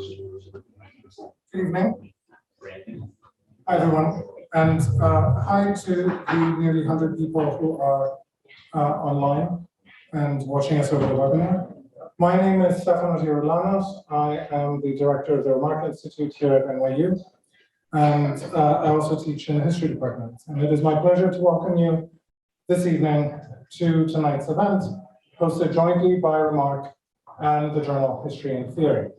Good evening. Hi, everyone. And hi to the nearly 100 people who are online and watching us over the webinar. My name is Stefano Giorlanos. I am the director of the Remarque Institute here at NYU. And I also teach in the history department. And it is my pleasure to welcome you this evening to tonight's event, hosted jointly by Remarque and the journal History and Theory.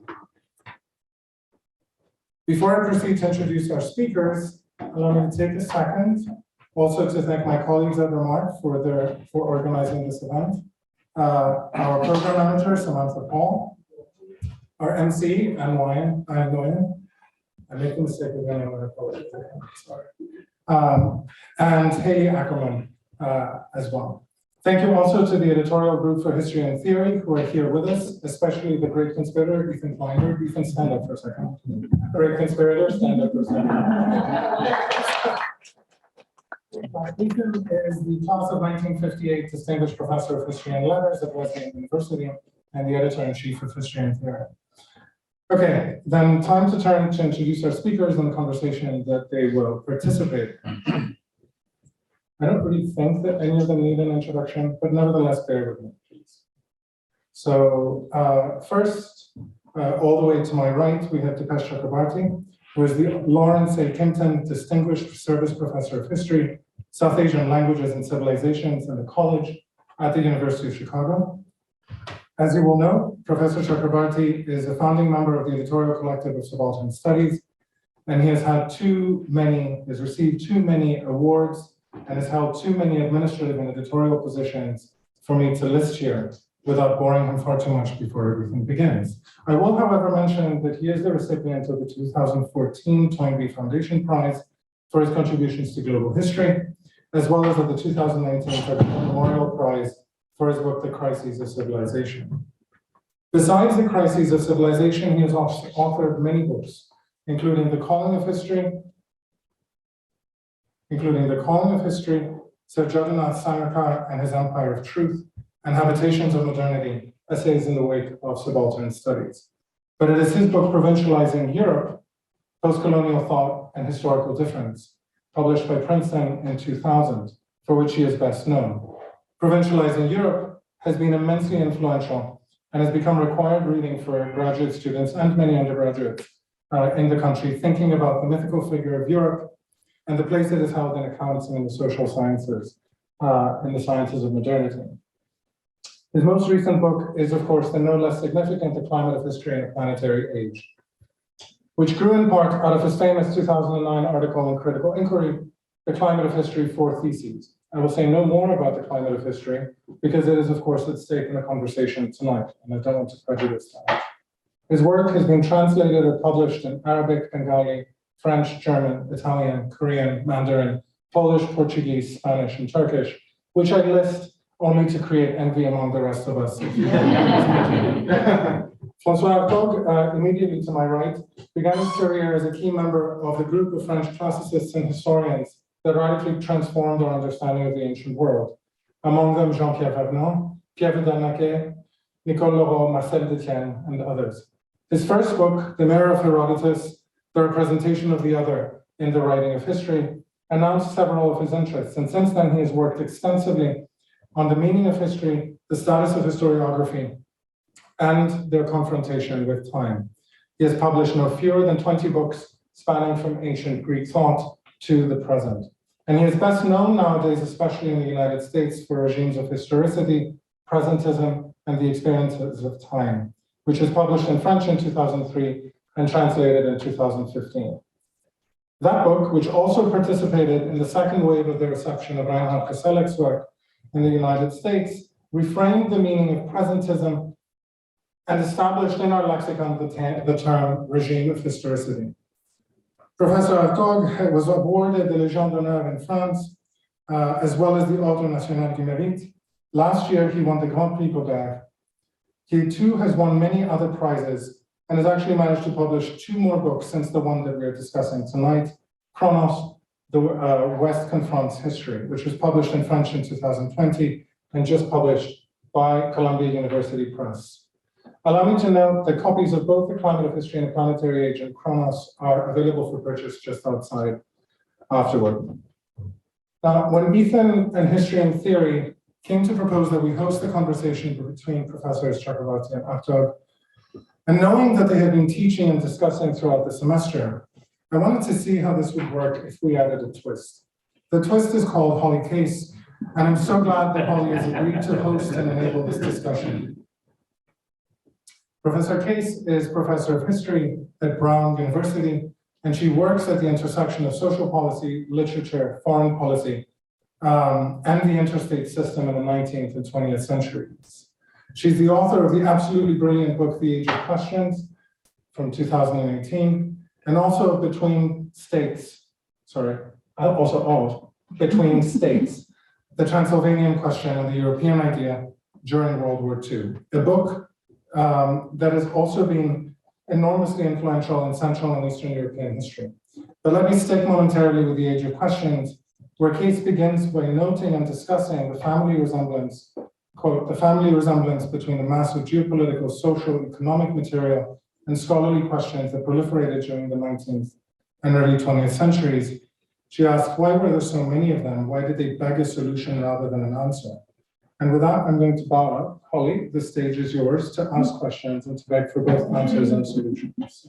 Before I proceed to introduce our speakers, allow me to take a second also to thank my colleagues at Remarque for organizing this event. Our program manager, Samantha Paul, our MC, Anne Nguyen. I make the mistake of getting another poet. Sorry. And Haley Ackerman as well. Thank you also to the editorial group for History and Theory who are here with us, especially the great conspirator, Ethan Finder. Ethan, stand up for a second. Great conspirator, stand up for a second. Ethan is the class of 1958 Distinguished Professor of History and Letters at Wesleyan University and the Editor-in-Chief of History and Theory. Okay, then time to turn to introduce our speakers and the conversation that they will participate in. I don't really think that any of them need an introduction, but nevertheless, bear with me, please. So first, all the way to my right, we have Dipesh Chakrabarty, who is the Lawrence A. Kimpton Distinguished Service Professor of History, South Asian Languages and Civilizations in the College at the University of Chicago. As you will know, Professor Chakrabarty is a founding member of the editorial collective of Subaltern Studies, and he has received too many awards and has held too many administrative and editorial positions for me to list here without boring him far too much before everything begins. I will, however, mention that he is the recipient of the 2014 Toynbee Foundation Prize for his contributions to global history, as well as of the 2019 Memorial Prize for his book, The Crises of Civilization. Besides The Crises of Civilization, he has also authored many books, including The Calling of History, Sir Jagannath Sanakar and His Empire of Truth, and Habitations of Modernity, Essays in the Wake of Subaltern Studies. But it is his book, Provincializing Europe, Postcolonial Thought and Historical Difference, published by Princeton in 2000, for which he is best known. Provincializing Europe has been immensely influential and has become required reading for graduate students and many undergraduates in the country, thinking about the mythical figure of Europe and the place it is held in accounts and in the social sciences, in the sciences of modernity. His most recent book is, of course, the no less significant The Climate of History in a Planetary Age, which grew in part out of his famous 2009 article in Critical Inquiry, The Climate of History, 4 Theses. I will say no more about the climate of history because it is, of course, at stake in the conversation tonight, and I don't want to prejudice that. His work has been translated or published in Arabic, Bengali, French, German, Italian, Korean, Mandarin, Polish, Portuguese, Spanish, and Turkish, which I list only to create envy among the rest of us. François Hartog, immediately to my right, began his career as a key member of the group of French classicists and historians that radically transformed our understanding of the ancient world. Among them, Jean-Pierre Vernon, Pierre Vidal-Naquet, Nicole Leroux, Marcel Détienne, and others. His first book, The Mirror of Herodotus, The Representation of the Other in the Writing of History, announced several of his interests, and since then he has worked extensively on the meaning of history, the status of historiography, and their confrontation with time. He has published no fewer than 20 books spanning from ancient Greek thought to the present. And he is best known nowadays, especially in the United States, for regimes of historicity, presentism, and the experiences of time, which was published in French in 2003 and translated in 2015. That book, which also participated in the second wave of the reception of Reinhard Koselleck's work in the United States, reframed the meaning of presentism and established in our lexicon the term regime of historicity. Professor Hartog was awarded the Légion d'honneur in France, as well as the Ordre National du Mérite. Last year, he won the Grand Prix Baudelaire. He too has won many other prizes and has actually managed to publish 2 more books since the one that we're discussing tonight, Chronos, The West Confronts History, which was published in French in 2020 and just published by Columbia University Press. Allow me to note that copies of both The Climate of History and The Planetary Age and Chronos are available for purchase just outside afterward. Now, when Ethan and History and Theory came to propose that we host the conversation between Professors Chakrabarty and Hartog, and knowing that they had been teaching and discussing throughout the semester, I wanted to see how this would work if we added a twist. The twist is called Holly Case, and I'm so glad that Holly has agreed to host and enable this discussion. Professor Case is Professor of History at Brown University, and she works at the intersection of social policy, literature, foreign policy, and the interstate system in the 19th and 20th centuries. She's the author of the absolutely brilliant book, The Age of Questions, from 2018, and also of Between States, the Transylvanian Question and the European Idea during World War II, a book that has also been enormously influential in Central and Eastern European history. But let me stick momentarily with The Age of Questions, where Case begins by noting and discussing the family resemblance, quote, the family resemblance between the mass of geopolitical, social, economic material and scholarly questions that proliferated during the 19th and early 20th centuries. She asks, why were there so many of them? Why did they beg a solution rather than an answer? And with that, I'm going to bow out. Holly, the stage is yours to ask questions and to beg for both answers and solutions.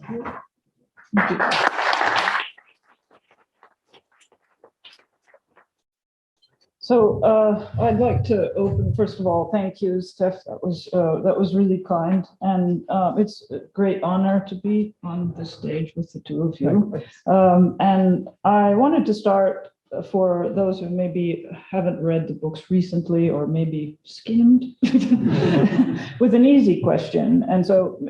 So I'd like to open, first of all, thank you, Steph. That was really kind. And it's a great honor to be on this stage with the two of you. And I wanted to start, for those who maybe haven't read the books recently or maybe skimmed, with an easy question. And so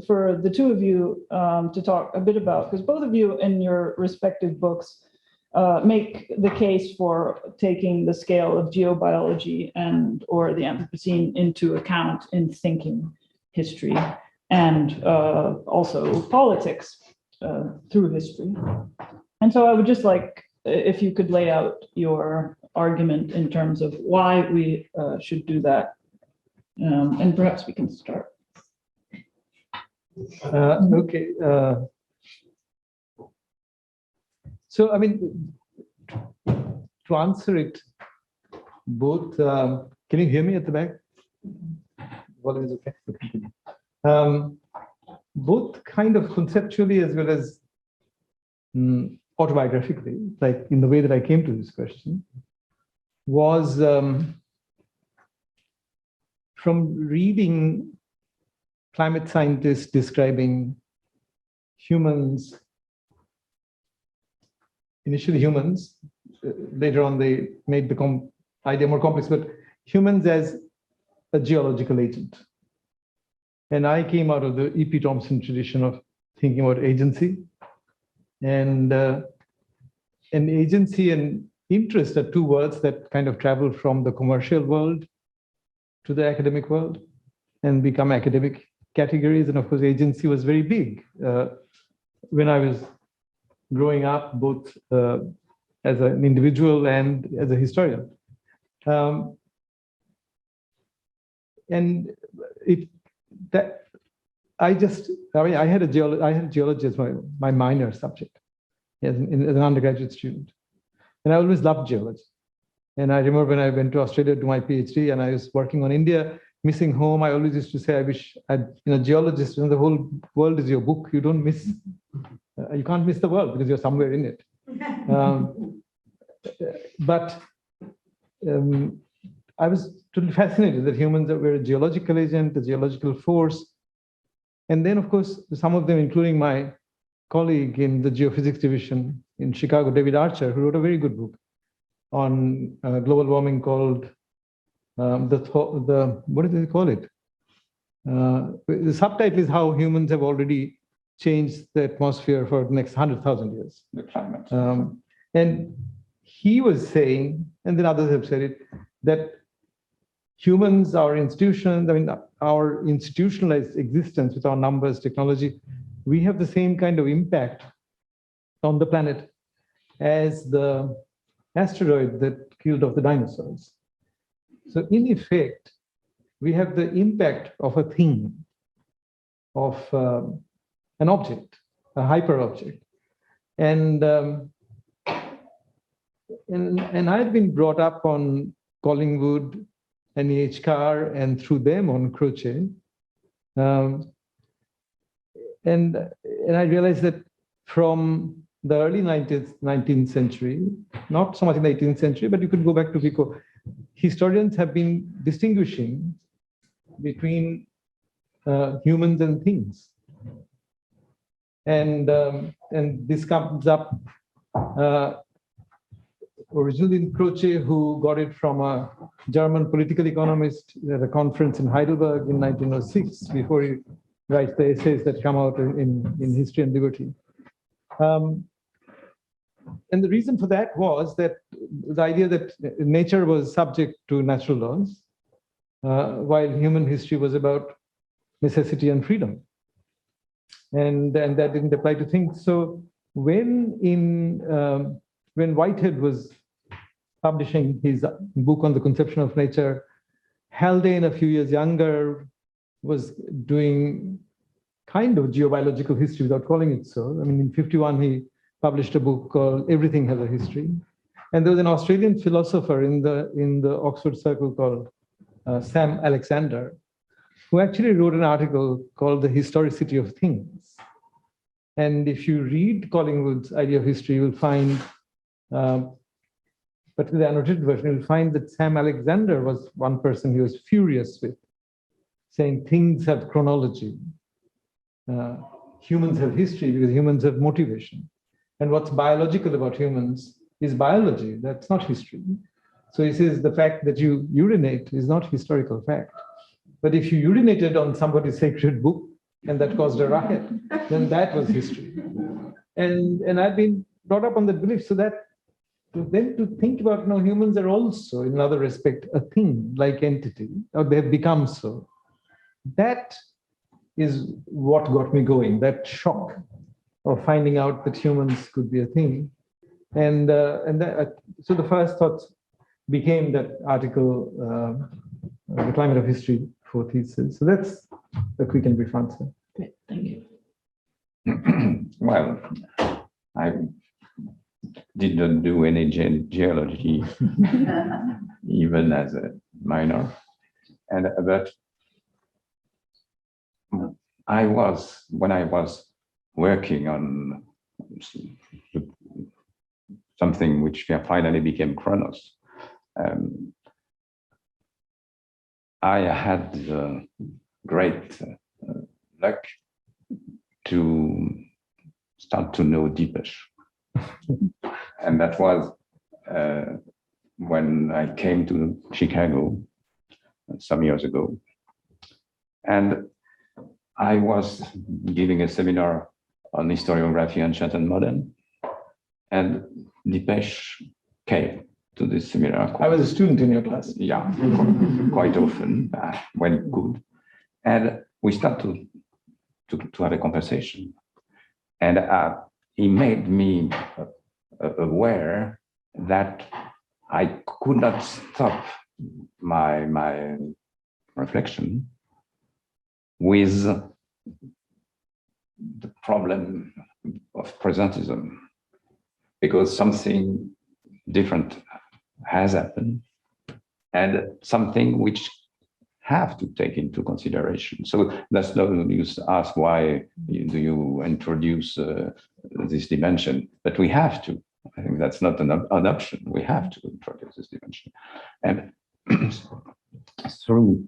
for the two of you to talk a bit about, because both of you in your respective books make the case for taking the scale of geobiology and or the Anthropocene into account in thinking history and also politics through history. And so I would just like, if you could lay out your argument in terms of why we should do that. And perhaps we can start. Okay. So, I mean, to answer it, both, can you hear me at the back? Volume is okay. Both kind of conceptually as well as autobiographically, like in the way that I came to this question, was from reading climate scientists describing humans, initially humans, later on they made the idea more complex, but humans as a geological agent. And I came out of the E.P. Thompson tradition of thinking about agency. And agency and interest are two words that kind of travel from the commercial world to the academic world and become academic categories. And of course, agency was very big when I was growing up, both as an individual and as a historian. And I had geology as my minor subject as an undergraduate student. And I always loved geology. And I remember when I went to Australia to do my PhD and I was working on India, missing home, I always used to say, I wish geologist, the whole world is your book. You don't miss, you can't miss the world because you're somewhere in it. But I was totally fascinated that humans were a geological agent, a geological force. And then, of course, some of them, including my colleague in the geophysics division in Chicago, David Archer, who wrote a very good book on global warming called what do they call it? The subtitle is How Humans Have Already Changed the Atmosphere for the Next 100,000 Years. The climate. And he was saying, and then others have said it, that humans, our institutions, our institutionalized existence with our numbers, technology, we have the same kind of impact on the planet as the asteroid that killed off the dinosaurs. So in effect, we have the impact of a thing, of an object, a hyper object. And I've been brought up on Collingwood and E.H. Carr, and through them on Croce. And I realized that from the early 19th century, not so much in the 18th century, but you could go back to Vico, historians have been distinguishing between humans and things. And this comes up originally in Croce, who got it from a German political economist at a conference in Heidelberg in 1906, before he writes the essays that come out in History and Liberty. And the reason for that was that the idea that nature was subject to natural laws, while human history was about necessity and freedom. And that didn't apply to things. So when Whitehead was publishing his book on the conception of nature, Haldane, a few years younger, was doing kind of geobiological history without calling it so. I mean, in 1951, he published a book called Everything Has a History. And there was an Australian philosopher in the Oxford Circle called Sam Alexander, who actually wrote an article called The Historicity of Things. And if you read Collingwood's idea of history, you will find, but with the annotated version, you'll find that Sam Alexander was one person he was furious with, saying things have chronology. Humans have history because humans have motivation. And what's biological about humans is biology. That's not history. So he says the fact that you urinate is not historical fact. But if you urinated on somebody's sacred book and that caused a riot, then that was history. And I've been brought up on that belief, so that then to think about, no, humans are also, in another respect, a thing, like entity, or they have become so. That is what got me going, that shock of finding out that humans could be a thing. And so the first thoughts became that article, The Climate of History, 4 theses. So that's a quick and brief answer. Great, thank you. Well, I did not do any geology, even as a minor, but when I was working on something which finally became Chronos, I had the great luck to start to know Dipesh. And that was when I came to Chicago some years ago. And I was giving a seminar on historiography, ancient and modern. And Dipesh came to this seminar. I was a student in your class. Yeah, quite often, when he could. And we started to have a conversation. And he made me aware that I could not stop my reflection with the problem of presentism, because something different has happened and something which have to take into consideration. So that's no use to ask why do you introduce this dimension, but we have to. I think that's not an option. We have to introduce this dimension. And through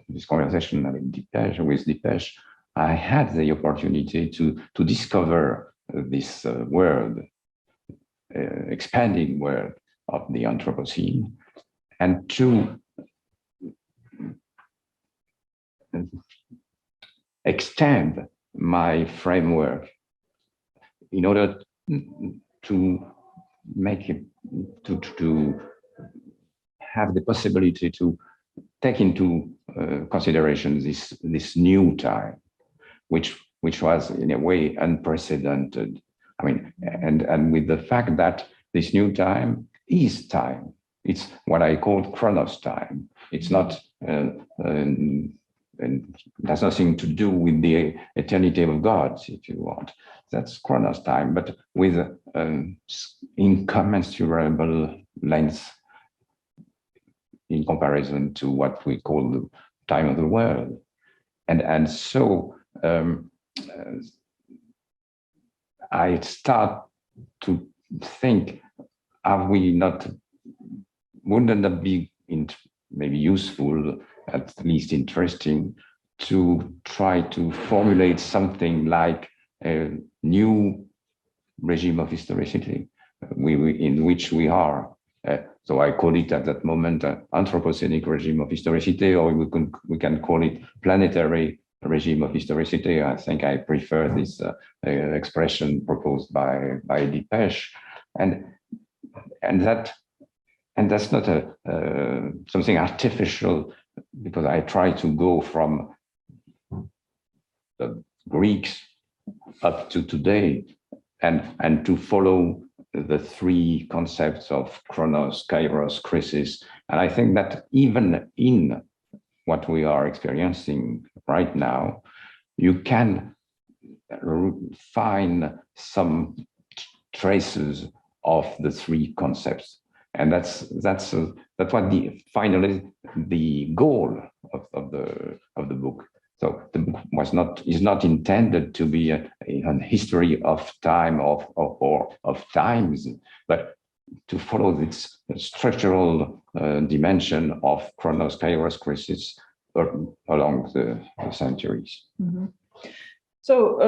this conversation with Dipesh, I had the opportunity to discover this world, expanding world of the Anthropocene, and to extend my framework in order to make it, to have the possibility to take into consideration this new time, which was in a way unprecedented. I mean, and with the fact that this new time is it's what I call chronos time. It's not, and it has nothing to do with the eternity of God, if you want. That's chronos time, but with incommensurable length in comparison to what we call the time of the world. And so I start to think, wouldn't that be maybe useful, at least interesting, to try to formulate something like a new regime of historicity in which we are. So I call it at that moment anthropocenic regime of historicity, or we can call it planetary regime of historicity. I think I prefer this expression proposed by Dipesh, and that's not something artificial, because I try to go from the Greeks up to today and to follow the three concepts of chronos, kairos, krisis. And I think that even in what we are experiencing right now, you can find some traces of the three concepts. And that's what finally the goal of the book. So the book is not intended to be a history of time or of times, but to follow this structural dimension of chronos, kairos, krisis along the centuries. Mm-hmm. So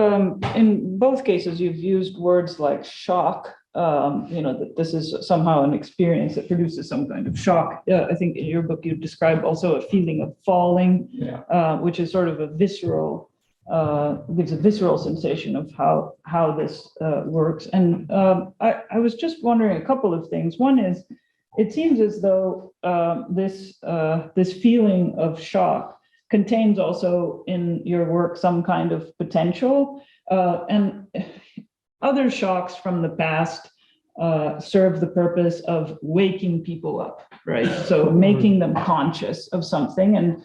in both cases, you've used words like shock. That this is somehow an experience that produces some kind of shock. I think in your book you describe also a feeling of falling, which is sort of a visceral, gives a visceral sensation of how this works. And I was just wondering a couple of things. One is, it seems as though this feeling of shock contains also in your work some kind of potential, and other shocks from the past serve the purpose of waking people up, right? So making them conscious of something. And,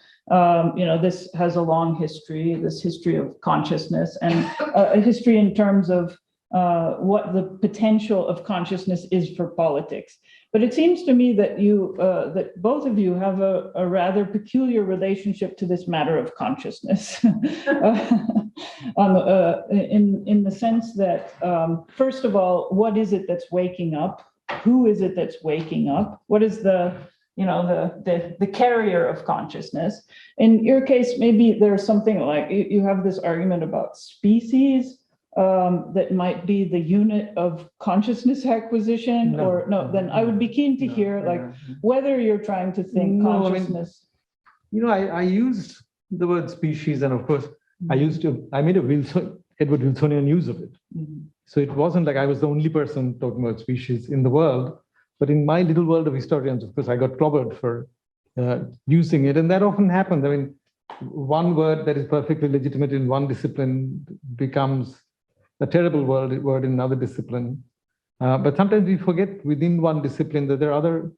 this has a long history, this history of consciousness, and a history in terms of what the potential of consciousness is for politics. But it seems to me that that both of you have a rather peculiar relationship to this matter of consciousness, in the sense that, first of all, what is it that's waking up? Who is it that's waking up? What is the carrier of consciousness? In your case, maybe there's something like you have this argument about species. That might be the unit of consciousness acquisition, then I would be keen to hear whether you're trying to think consciousness. I used the word species, and of course I made Edward Wilsonian use of it. Mm-hmm. So it wasn't like I was the only person talking about species in the world, but in my little world of historians, of course, I got clobbered for using it, and that often happens. I mean, one word that is perfectly legitimate in one discipline becomes a terrible word in another discipline. But sometimes we forget within one discipline that there are other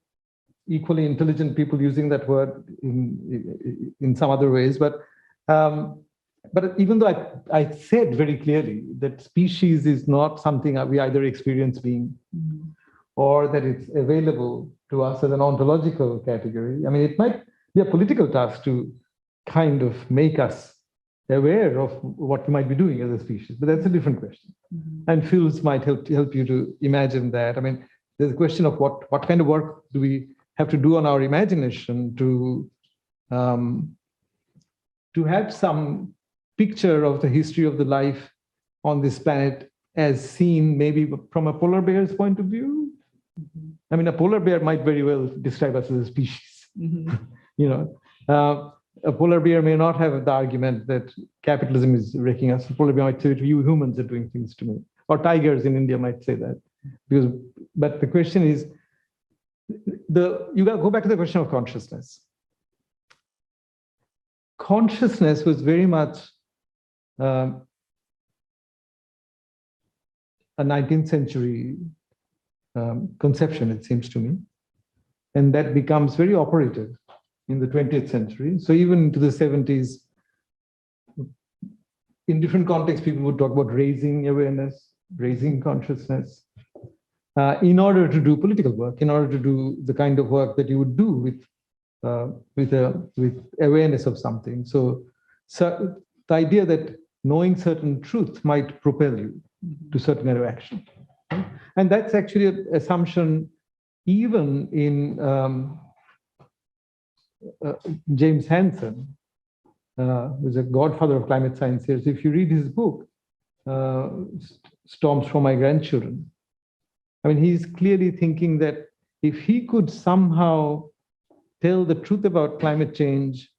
equally intelligent people using that word in some other ways. But even though I said very clearly that species is not something we either experience being, or that it's available to us as an ontological category. I mean, it might be a political task to kind of make us aware of what we might be doing as a species, but that's a different question. Mm-hmm. And Phil's might help you to imagine that. I mean, there's a question of what kind of work do we have to do on our imagination to have some picture of the history of the life on this planet as seen maybe from a polar bear's point of view. Mm-hmm. I mean, a polar bear might very well describe us as a species. Mm-hmm. A polar bear may not have the argument that capitalism is wrecking us. A polar bear might say, you humans are doing things to me. Or tigers in India might say that. But the question is, you got to go back to the question of consciousness. Consciousness was very much a 19th century conception, it seems to me. And that becomes very operative in the 20th century. So even into the 70s, in different contexts, people would talk about raising awareness, raising consciousness, in order to do political work, in order to do the kind of work that you would do with awareness of something. So the idea that knowing certain truth might propel you to certain kind of action. And that's actually an assumption even in James Hansen, who's a godfather of climate science here. So if you read his book, Storms for My Grandchildren, I mean, he's clearly thinking that if he could somehow tell the truth about climate change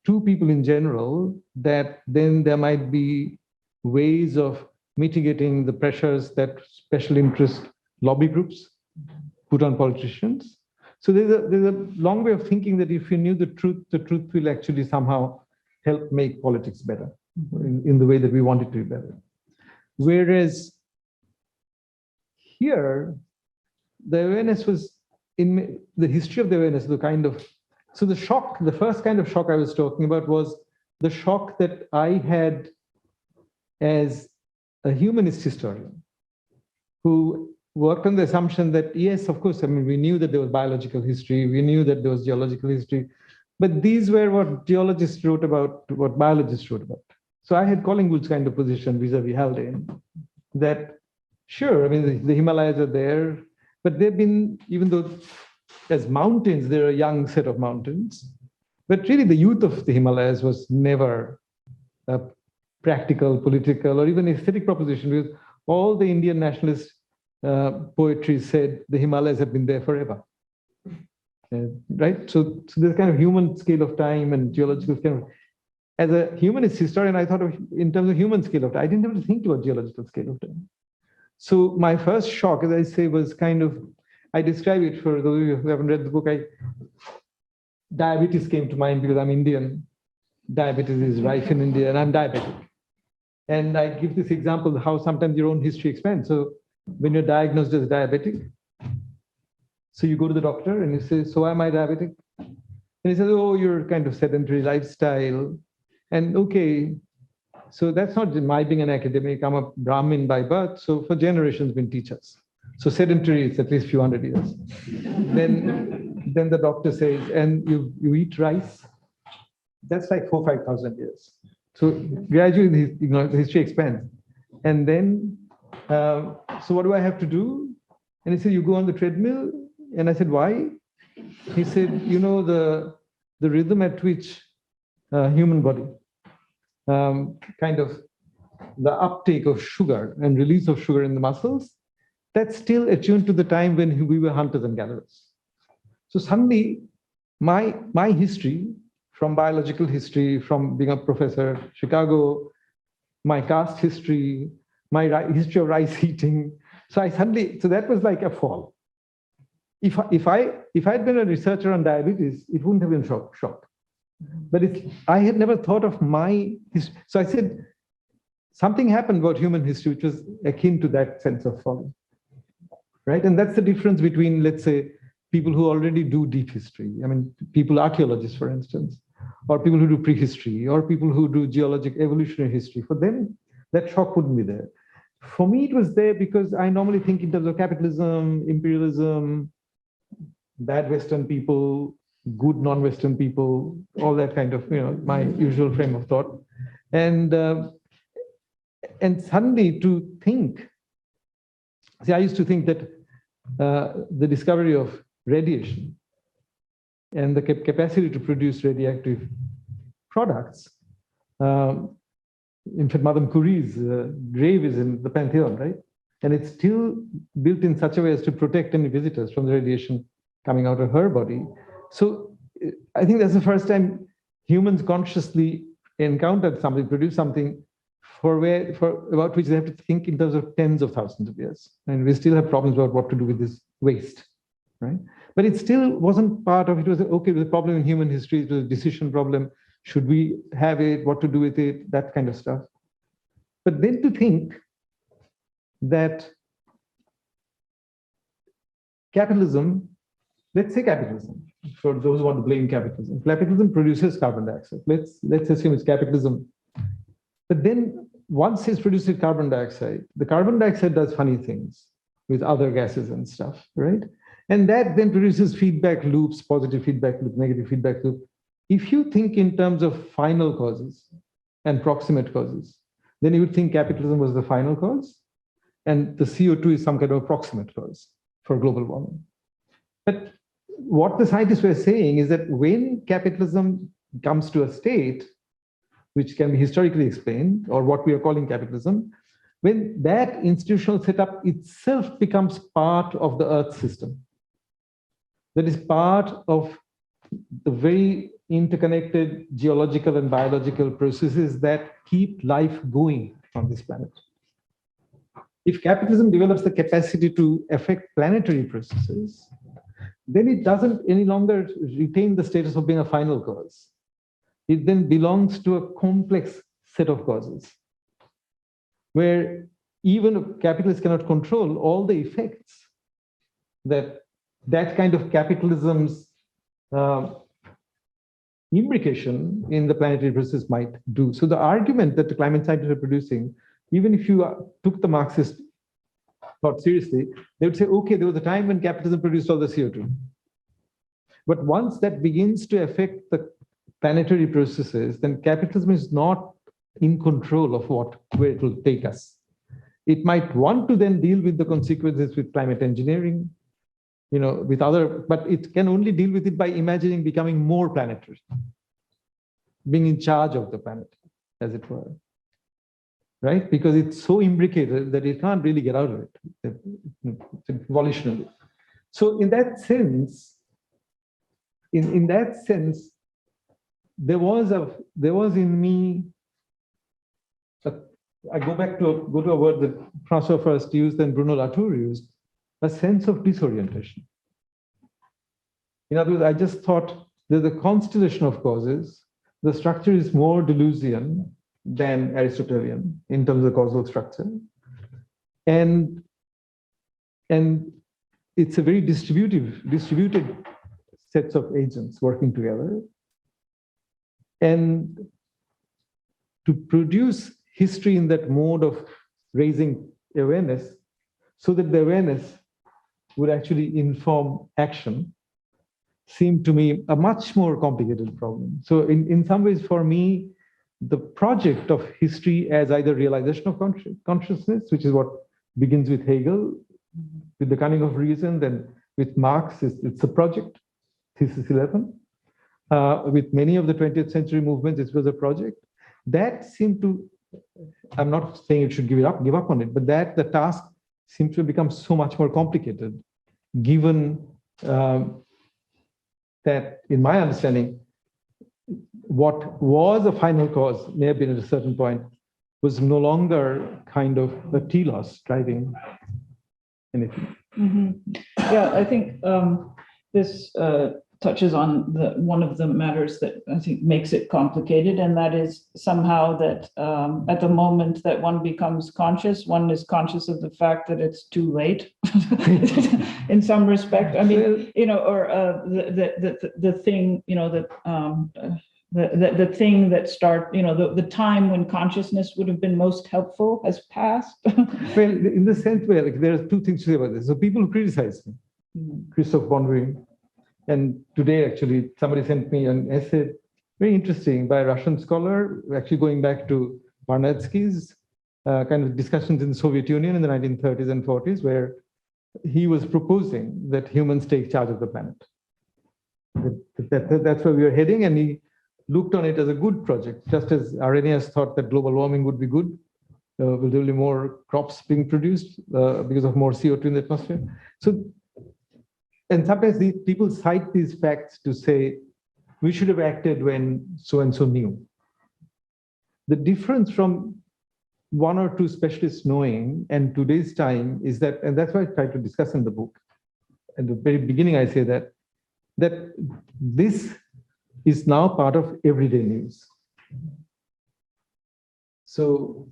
to people in general, that then there might be ways of mitigating the pressures that special interest lobby groups put on politicians. So there's a long way of thinking that if you knew the truth will actually somehow help make politics better in the way that we want it to be better. Whereas here, the awareness was in the history of the awareness, the kind of, so the shock, the first kind of shock I was talking about was the shock that I had as a humanist historian who worked on the assumption that, yes, of course, I mean, we knew that there was biological history, we knew that there was geological history, but these were what geologists wrote about, what biologists wrote about. So I had Collingwood's kind of position vis-a-vis Haldane, that sure, I mean, the Himalayas are there, but they've been, even though as mountains, they're a young set of mountains, but really the youth of the Himalayas was never a practical, political, or even aesthetic proposition, because all the Indian nationalist poetry said the Himalayas have been there forever. Right? So there's kind of human scale of time and geological scale of, as a humanist historian, I thought of in terms of human scale of time. I didn't have to think about geological scale of time. So my first shock, as I say, was kind of, I describe it for those of you who haven't read the book, diabetes came to mind because I'm Indian. Diabetes is rife in India and I'm diabetic. And I give this example how sometimes your own history expands. So when you're diagnosed as diabetic, so you go to the doctor and you say, so am I diabetic? And he says, oh, you're kind of sedentary lifestyle. And okay, so that's not my being an academic. I'm a Brahmin by birth. So for generations been teachers. So sedentary is at least a few hundred years. then the doctor says, and you eat rice. That's like 4,000 or 5,000 years. So gradually, the history expands. And then, so what do I have to do? And he said, you go on the treadmill. And I said, why? He said, you know, the rhythm at which human body, kind of the uptake of sugar and release of sugar in the muscles, that's still attuned to the time when we were hunters and gatherers. So suddenly, my history, from biological history, from being a professor at Chicago, my caste history, my history of rice eating. So that was like a fall. If I had been a researcher on diabetes, it wouldn't have been shock. But I had never thought of my history. So I said, something happened about human history, which was akin to that sense of falling. Right? And that's the difference between, let's say, people who already do deep history. I mean, people, archaeologists, for instance, or people who do prehistory, or people who do geologic evolutionary history. For them, that shock wouldn't be there. For me, it was there because I normally think in terms of capitalism, imperialism, bad Western people, good non-Western people, all that kind of, my usual frame of thought. And suddenly to think, see, I used to think that the discovery of radiation and the capacity to produce radioactive products, in fact, Madame Curie's grave is in the Pantheon, right? And it's still built in such a way as to protect any visitors from the radiation coming out of her body. So I think that's the first time humans consciously encountered something, produced something about which they have to think in terms of tens of thousands of years. And we still have problems about what to do with this waste, right? But it still wasn't part of it. Was okay, the problem in human history, it was a decision problem. Should we have it? What to do with it? That kind of stuff. But then to think that capitalism let's say capitalism, for those who want to blame capitalism. Capitalism produces carbon dioxide. Let's assume it's capitalism. But then once it's producing carbon dioxide, the carbon dioxide does funny things with other gases and stuff, right? And that then produces feedback loops, positive feedback loop, negative feedback loop. If you think in terms of final causes and proximate causes, then you would think capitalism was the final cause, and the CO2 is some kind of approximate cause for global warming. But what the scientists were saying is that when capitalism comes to a state, which can be historically explained, or what we are calling capitalism, when that institutional setup itself becomes part of the Earth system, that is part of the very interconnected geological and biological processes that keep life going on this planet. If capitalism develops the capacity to affect planetary processes, then it doesn't any longer retain the status of being a final cause. It then belongs to a complex set of causes, where even a capitalist cannot control all the effects that that kind of capitalism's imbrication in the planetary process might do. So the argument that the climate scientists are producing, even if you took the Marxist thought seriously, they would say, okay, there was a time when capitalism produced all the CO2. But once that begins to affect the planetary processes, then capitalism is not in control of where it will take us. It might want to then deal with the consequences with climate engineering, with other, but it can only deal with it by imagining becoming more planetary, being in charge of the planet, as it were, right? Because it's so imbricated that it can't really get out of it volitionally. So in that sense, there was in me, I go to a word that François first used and Bruno Latour used, a sense of disorientation. In other words, I just thought there's a constellation of causes. The structure is more Deleuzian than Aristotelian in terms of causal structure. And it's a very distributed sets of agents working together. And to produce history in that mode of raising awareness, so that the awareness would actually inform action, seemed to me a much more complicated problem. So in some ways, for me, the project of history as either realization of consciousness, which is what begins with Hegel, with the cunning of reason, then with Marx, it's a project, Thesis 11. With many of the 20th century movements, it was a project. That seemed to, I'm not saying it should give up on it, but that the task seems to have become so much more complicated, given that, in my understanding, what was a final cause, may have been at a certain point, was no longer kind of a telos driving anything. Mm-hmm. Yeah, I think this touches on one of the matters that I think makes it complicated, and that is somehow that at the moment that one becomes conscious, one is conscious of the fact that it's too late in some respect. I mean, or the thing, the thing that the time when consciousness would have been most helpful has passed. Well, in the sense where there are two things to say about this. So people who criticize me, Christophe Bonnery, and today actually somebody sent me an essay, very interesting, by a Russian scholar, actually going back to Barnetsky's kind of discussions in the Soviet Union in the 1930s and 40s, where he was proposing that humans take charge of the planet. That's where we are heading, and he looked on it as a good project, just as Arrhenius thought that global warming would be good. There will be more crops being produced because of more CO2 in the atmosphere. So, and sometimes these people cite these facts to say, we should have acted when so-and-so knew. The difference from one or two specialists knowing and today's time is that, and that's why I try to discuss in the book. At the very beginning, I say that this is now part of everyday news. So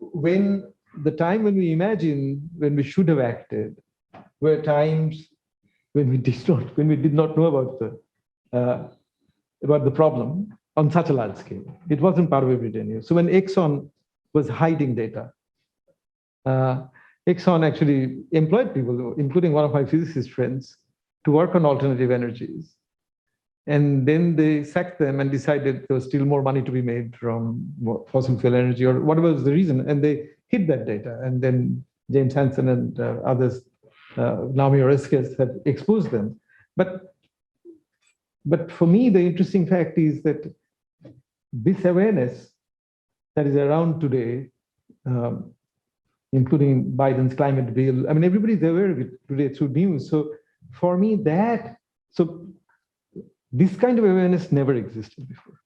when the time when we imagine when we should have acted were times when we did not know about the problem on such a large scale. It wasn't part of everyday news. So when Exxon was hiding data, Exxon actually employed people, including one of my physicist friends, to work on alternative energies. And then they sacked them and decided there was still more money to be made from fossil fuel energy or whatever was the reason. And they hid that data. And then James Hansen and others, Naomi Oreskes, have exposed them. But for me, the interesting fact is that this awareness that is around today, including Biden's climate bill, I mean, everybody's aware of it today through news. So for me, this kind of awareness never existed before.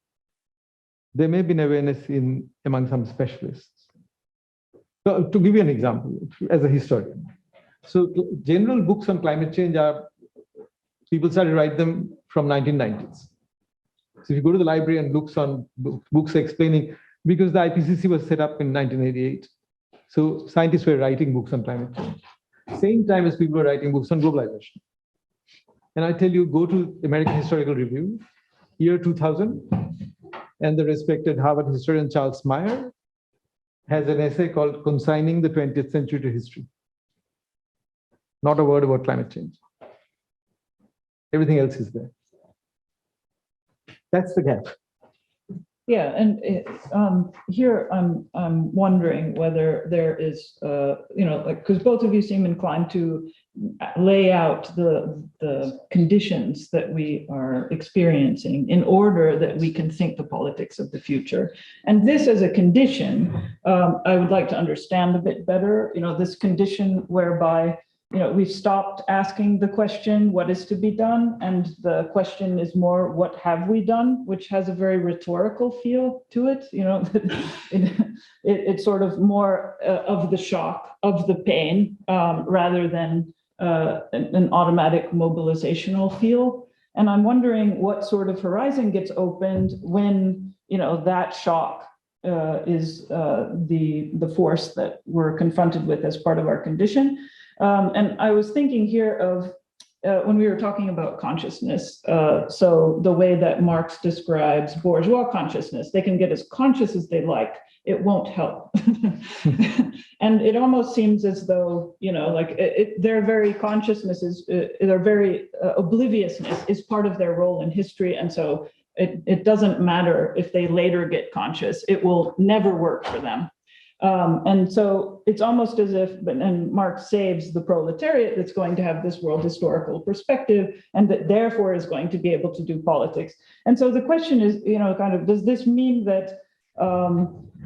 There may have been awareness among some specialists. So to give you an example, as a historian, so general books on climate change people started writing them from 1990s. So if you go to the library and look on books explaining, because the IPCC was set up in 1988, so scientists were writing books on climate change. Same time as people were writing books on globalization. And I tell you, go to American Historical Review, year 2000, and the respected Harvard historian Charles Meyer has an essay called Consigning the 20th Century to History. Not a word about climate change. Everything else is there. That's the gap. Yeah, and here I'm wondering whether there is, because both of you seem inclined to lay out the conditions that we are experiencing in order that we can think the politics of the future. And this as a condition, I would like to understand a bit better, this condition whereby we've stopped asking the question, what is to be done? And the question is more, what have we done? Which has a very rhetorical feel to it. It's sort of more of the shock, of the pain, rather than an automatic mobilizational feel. And I'm wondering what sort of horizon gets opened when, that shock is the force that we're confronted with as part of our condition. And I was thinking here of when we were talking about consciousness, so the way that Marx describes bourgeois consciousness, they can get as conscious as they like, it won't help. And it almost seems as though, their very consciousnesses, their very obliviousness is part of their role in history. And so it doesn't matter if they later get conscious, it will never work for them. And so it's almost as if, and Marx saves the proletariat that's going to have this world historical perspective and that therefore is going to be able to do politics. And so the question is, does this mean that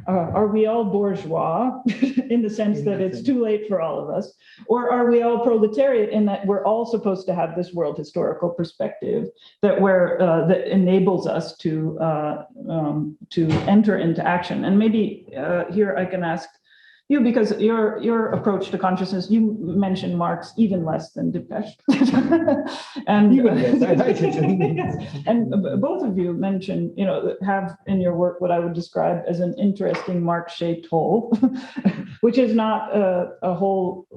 are we all bourgeois in the sense that it's too late for all of us? Or are we all proletariat in that we're all supposed to have this world historical perspective that that enables us to enter into action? And maybe here I can ask you, because your approach to consciousness, you mentioned Marx even less than Dipesh. And even less, I like it. Yes. And both of you mentioned, have in your work what I would describe as an interesting Marx-shaped hole, which is not a hole,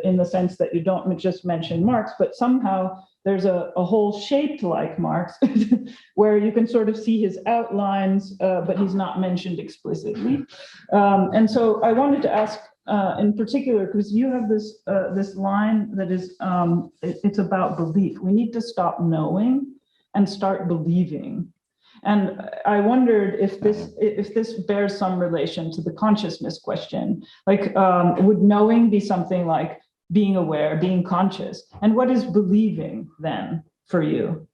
in the sense that you don't just mention Marx, but somehow there's a hole shaped like Marx, where you can sort of see his outlines, but he's not mentioned explicitly. And so I wanted to ask, in particular, because you have this line that is, it's about belief. We need to stop knowing and start believing. And I wondered if this bears some relation to the consciousness question. Would knowing be something like being aware, being conscious? And what is believing then for you?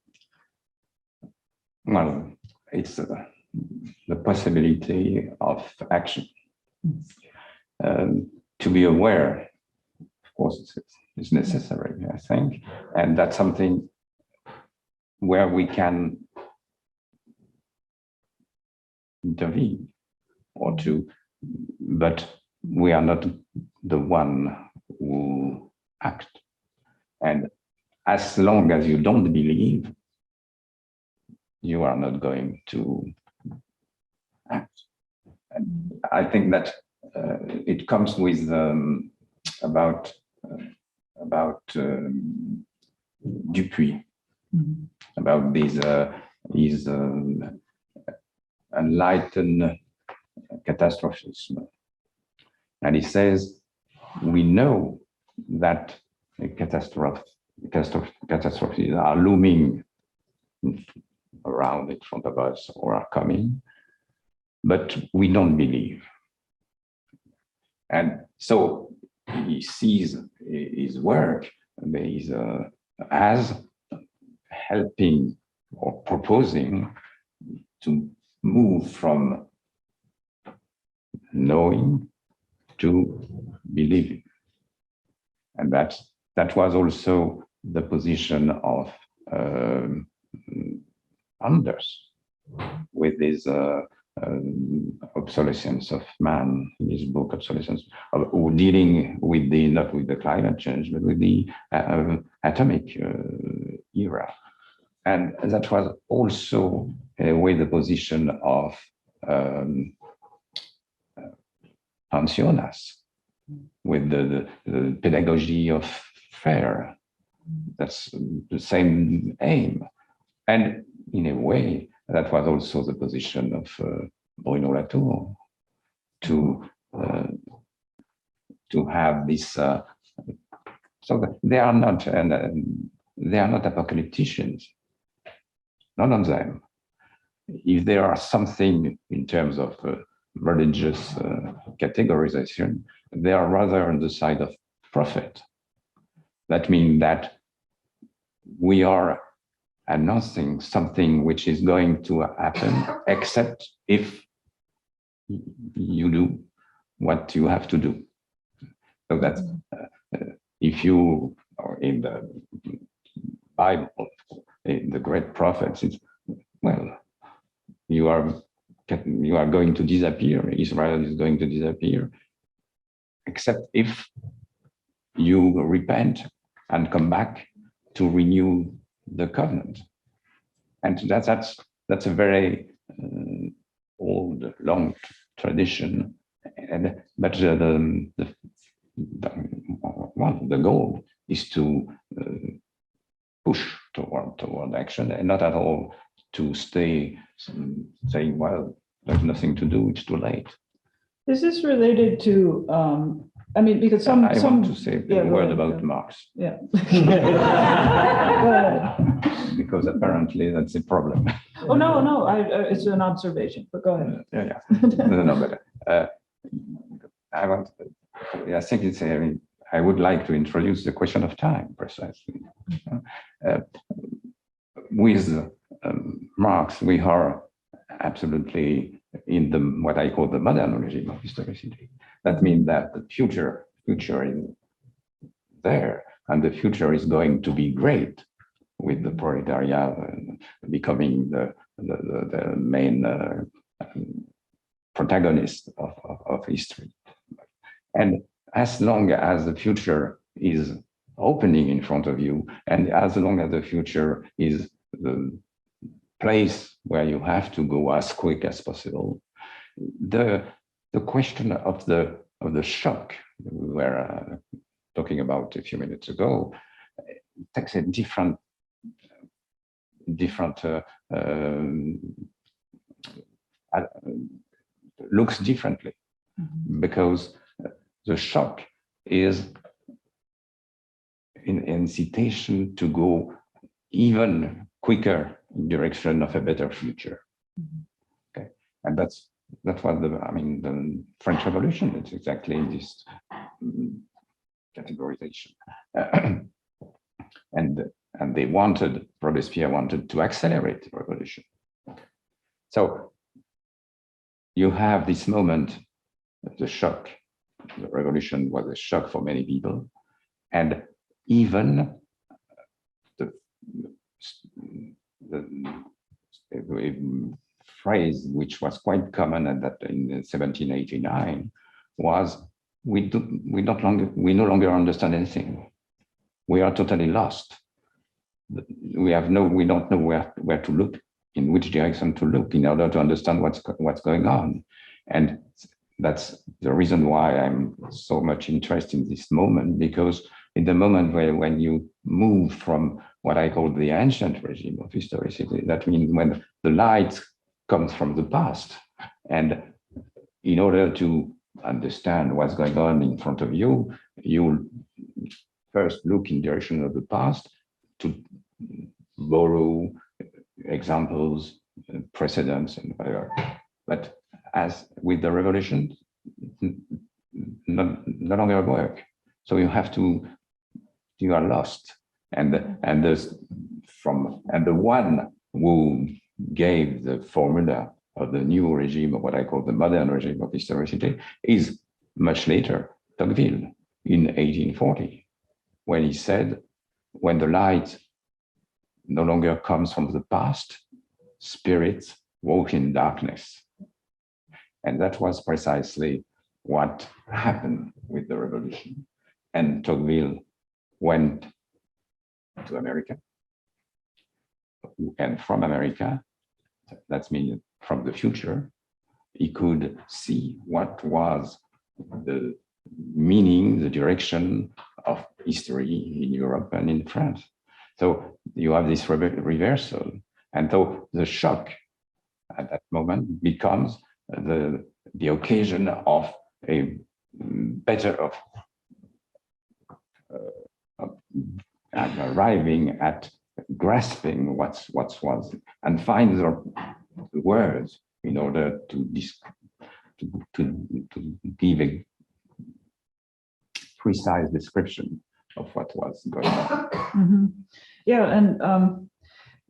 Well, it's the possibility of action. To be aware, of course, is necessary, I think. And that's something where we can intervene but we are not the one who act. And as long as you don't believe, you are not going to act. And I think that it comes with about Dupuis Mhm. about his enlightened catastrophism. And he says, we know that catastrophes are looming around in front of us or are coming, but we don't believe. And so he sees his work as helping or proposing to move from knowing to believing. And that was also the position of Anders with his obsolescence of man, in his book Obsolescence, dealing with not with the climate change, but with the atomic era. And that was also in a way the position of Hans Jonas with the pedagogy of fair. That's the same aim. And in a way, that was also the position of Bruno Latour to have this. So they are not apocalypticians. None of them. If there are something in terms of religious categorization, they are rather on the side of prophet. That means that we are announcing something which is going to happen, except if you do what you have to do. So that's if you are in the Bible, in the great prophets, it's, well, you are going to disappear. Israel is going to disappear, except if you repent and come back to renew the covenant. And that's a very old, long tradition. But the goal is to push toward action, and not at all to stay saying, well, there's nothing to do, it's too late. Is this related to, I mean, because I want to say a word about Marx. Yeah. Because apparently that's a problem. Oh, no, it's an observation, but go ahead. Yeah. No, but I think it's I would like to introduce the question of time, precisely. With Marx, we are absolutely in what I call the modern regime of historicity. That means that the future is there, and the future is going to be great, with the proletariat becoming the main protagonist of history. And as long as the future is opening in front of you, and as long as the future is the place where you have to go as quick as possible, the question of the shock we were talking about a few minutes ago takes a different looks differently, because the shock is an incitation to go even quicker in direction of a better future. Okay, and that's what the French Revolution. It's exactly this categorization, and Robespierre wanted to accelerate the revolution. So you have this moment, the shock. The revolution was a shock for many people, and even the phrase which was quite common in 1789 was, we no longer understand anything. We are totally lost. We don't know where to look, in which direction to look in order to understand what's going on. And that's the reason why I'm so much interested in this moment, because in the moment when you moved from what I call the ancient regime of historicity. That means when the light comes from the past, and in order to understand what's going on in front of you, you'll first look in direction of the past to borrow examples, precedents, and whatever. But as with the revolution, no longer work. So you are lost. And the one who gave the formula of the new regime, of what I call the modern regime of historicity, is much later, Tocqueville, in 1840, when he said, when the light no longer comes from the past, spirits walk in darkness. And that was precisely what happened with the revolution. And Tocqueville went to America. And from America, that means from the future, he could see what was the meaning, the direction of history in Europe and in France. So you have this reversal. And so the shock at that moment becomes the occasion of a better arriving at grasping what was and find the words in order to give a precise description of what was going on. Mm-hmm. Yeah, and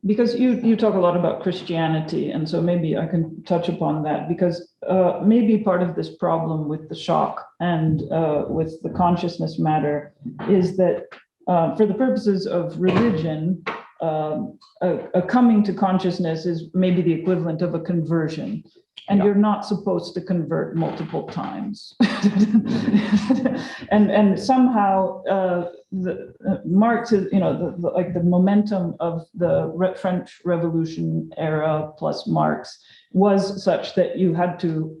because you talk a lot about Christianity, and so maybe I can touch upon that, because maybe part of this problem with the shock and with the consciousness matter is that for the purposes of religion, a coming to consciousness is maybe the equivalent of a conversion. And you're not supposed to convert multiple times. and somehow Marx is, like the momentum of the French Revolution era plus Marx was such that you had to,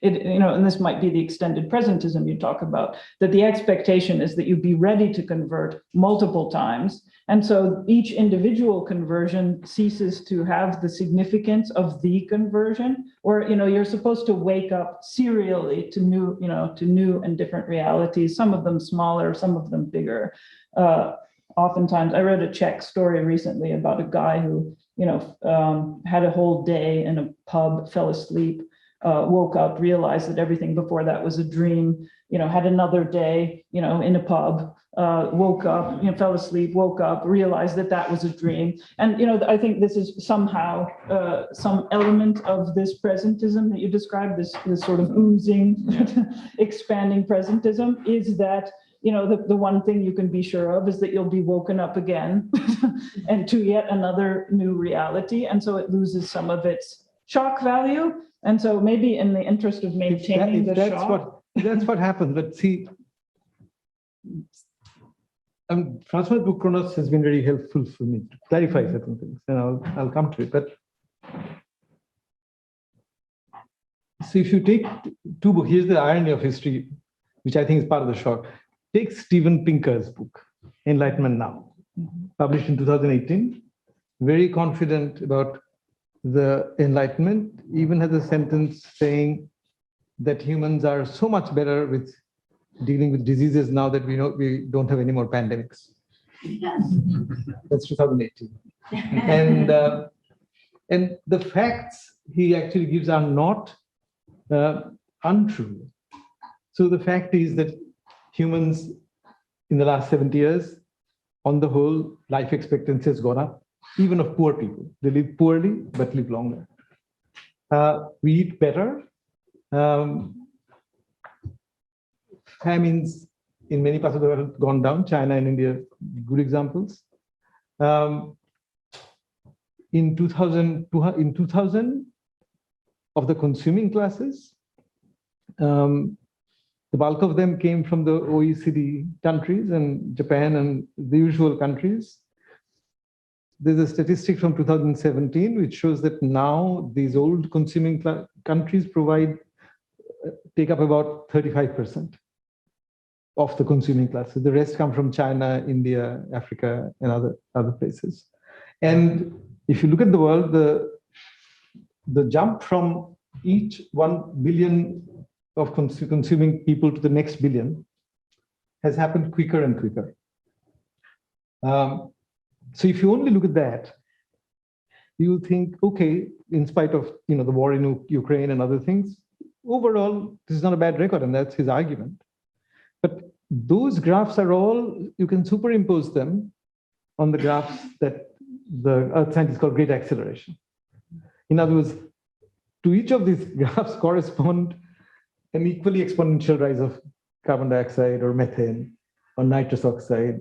and this might be the extended presentism you talk about, that the expectation is that you be ready to convert multiple times. And so each individual conversion ceases to have the significance of the conversion, or you're supposed to wake up serially to new and different realities, some of them smaller, some of them bigger. Oftentimes, I read a Czech story recently about a guy who had a whole day in a pub, fell asleep, woke up, realized that everything before that was a dream, had another day, in a pub, woke up, fell asleep, woke up, realized that that was a dream. And, I think this is somehow some element of this presentism that you described, this sort of oozing, expanding presentism, is that the one thing you can be sure of is that you'll be woken up again and to yet another new reality. And so it loses some of its shock value. And so maybe in the interest of maintaining the shock. That's what happens. But see, François' book Chronos has been very helpful for me to clarify certain things, and I'll come to it. But so if you take two books, here's the irony of history, which I think is part of the shock. Take Steven Pinker's book, Enlightenment Now, published in 2018, very confident about the Enlightenment, even has a sentence saying that humans are so much better with dealing with diseases now that we know we don't have any more pandemics. That's 2018. And the facts he actually gives are not untrue. So the fact is that humans in the last 70 years, on the whole, life expectancy has gone up, even of poor people. They live poorly, but live longer. We eat better. Famines in many parts of the world have gone down. China and India, good examples. In 2000, of the consuming classes, the bulk of them came from the OECD countries and Japan and the usual countries. There's a statistic from 2017 which shows that now these old consuming countries take up about 35%. of the consuming classes. The rest come from China, India, Africa, and other places. And if you look at the world, the jump from each 1 billion of consuming people to the next billion has happened quicker and quicker. So if you only look at that, you think, okay, in spite of the war in Ukraine and other things, overall, this is not a bad record, and that's his argument. But those graphs are all, you can superimpose them on the graphs that the earth scientists call great acceleration. In other words, to each of these graphs correspond an equally exponential rise of carbon dioxide or methane or nitrous oxide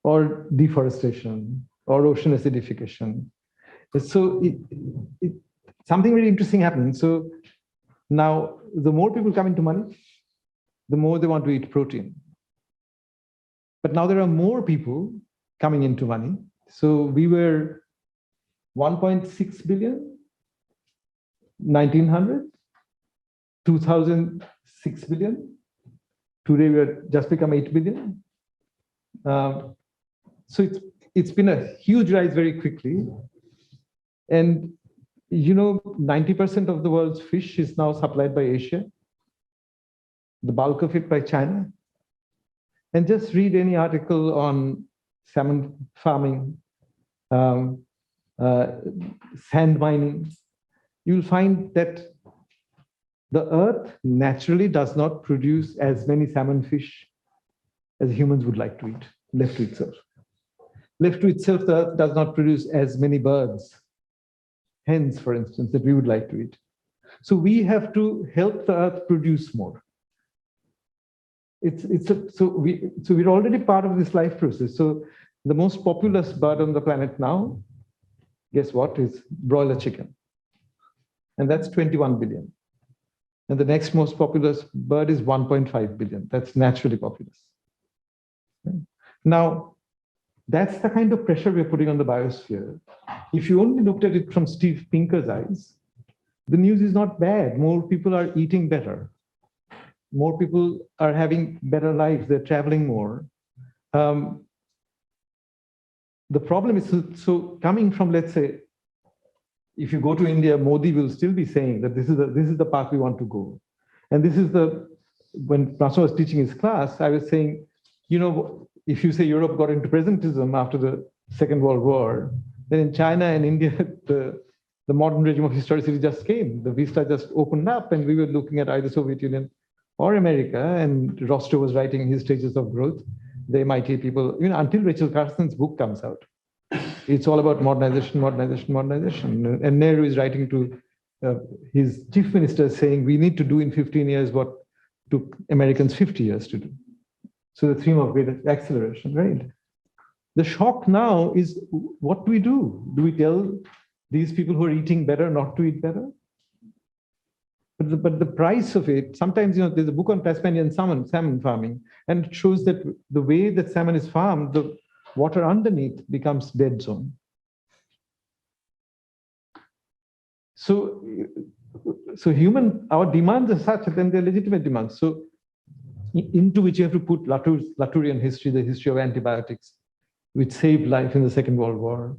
or deforestation or ocean acidification. So something very interesting happened. So now the more people come into money, the more they want to eat protein. But now there are more people coming into money. So we were 1.6 billion, 1900, 2000, 6 billion. Today we have just become 8 billion. So it's been a huge rise very quickly. And 90% of the world's fish is now supplied by Asia, the bulk of it by China. And just read any article on salmon farming, sand mining. You'll find that the earth naturally does not produce as many salmon fish as humans would like to eat, left to itself. Left to itself, the earth does not produce as many birds, hens, for instance, that we would like to eat. So we have to help the earth produce more. So we're already part of this life process. So the most populous bird on the planet now, guess what, is broiler chicken. And that's 21 billion. And the next most populous bird is 1.5 billion. That's naturally populous. Now, that's the kind of pressure we're putting on the biosphere. If you only looked at it from Steve Pinker's eyes, the news is not bad. More people are eating better. More people are having better lives. They're traveling more. The problem is, so coming from, let's say, if you go to India, Modi will still be saying that this is the path we want to go. And this is when François was teaching his class, I was saying, if you say Europe got into presentism after the Second World War, then in China and India, the modern regime of historicity just came. The vista just opened up, and we were looking at either Soviet Union or America, and Rostow was writing his Stages of Growth. The MIT people, until Rachel Carson's book comes out, it's all about modernization, modernization, modernization. And Nehru is writing to his chief minister saying, we need to do in 15 years what took Americans 50 years to do. So the theme of great acceleration, right? The shock now is, what do we do? Do we tell these people who are eating better not to eat better? But the price of it, sometimes, there's a book on Tasmanian salmon farming, and it shows that the way that salmon is farmed, the water underneath becomes dead zone. So our demands are such that they're legitimate demands. So into which you have to put Latourian history, the history of antibiotics, which saved life in the Second World War.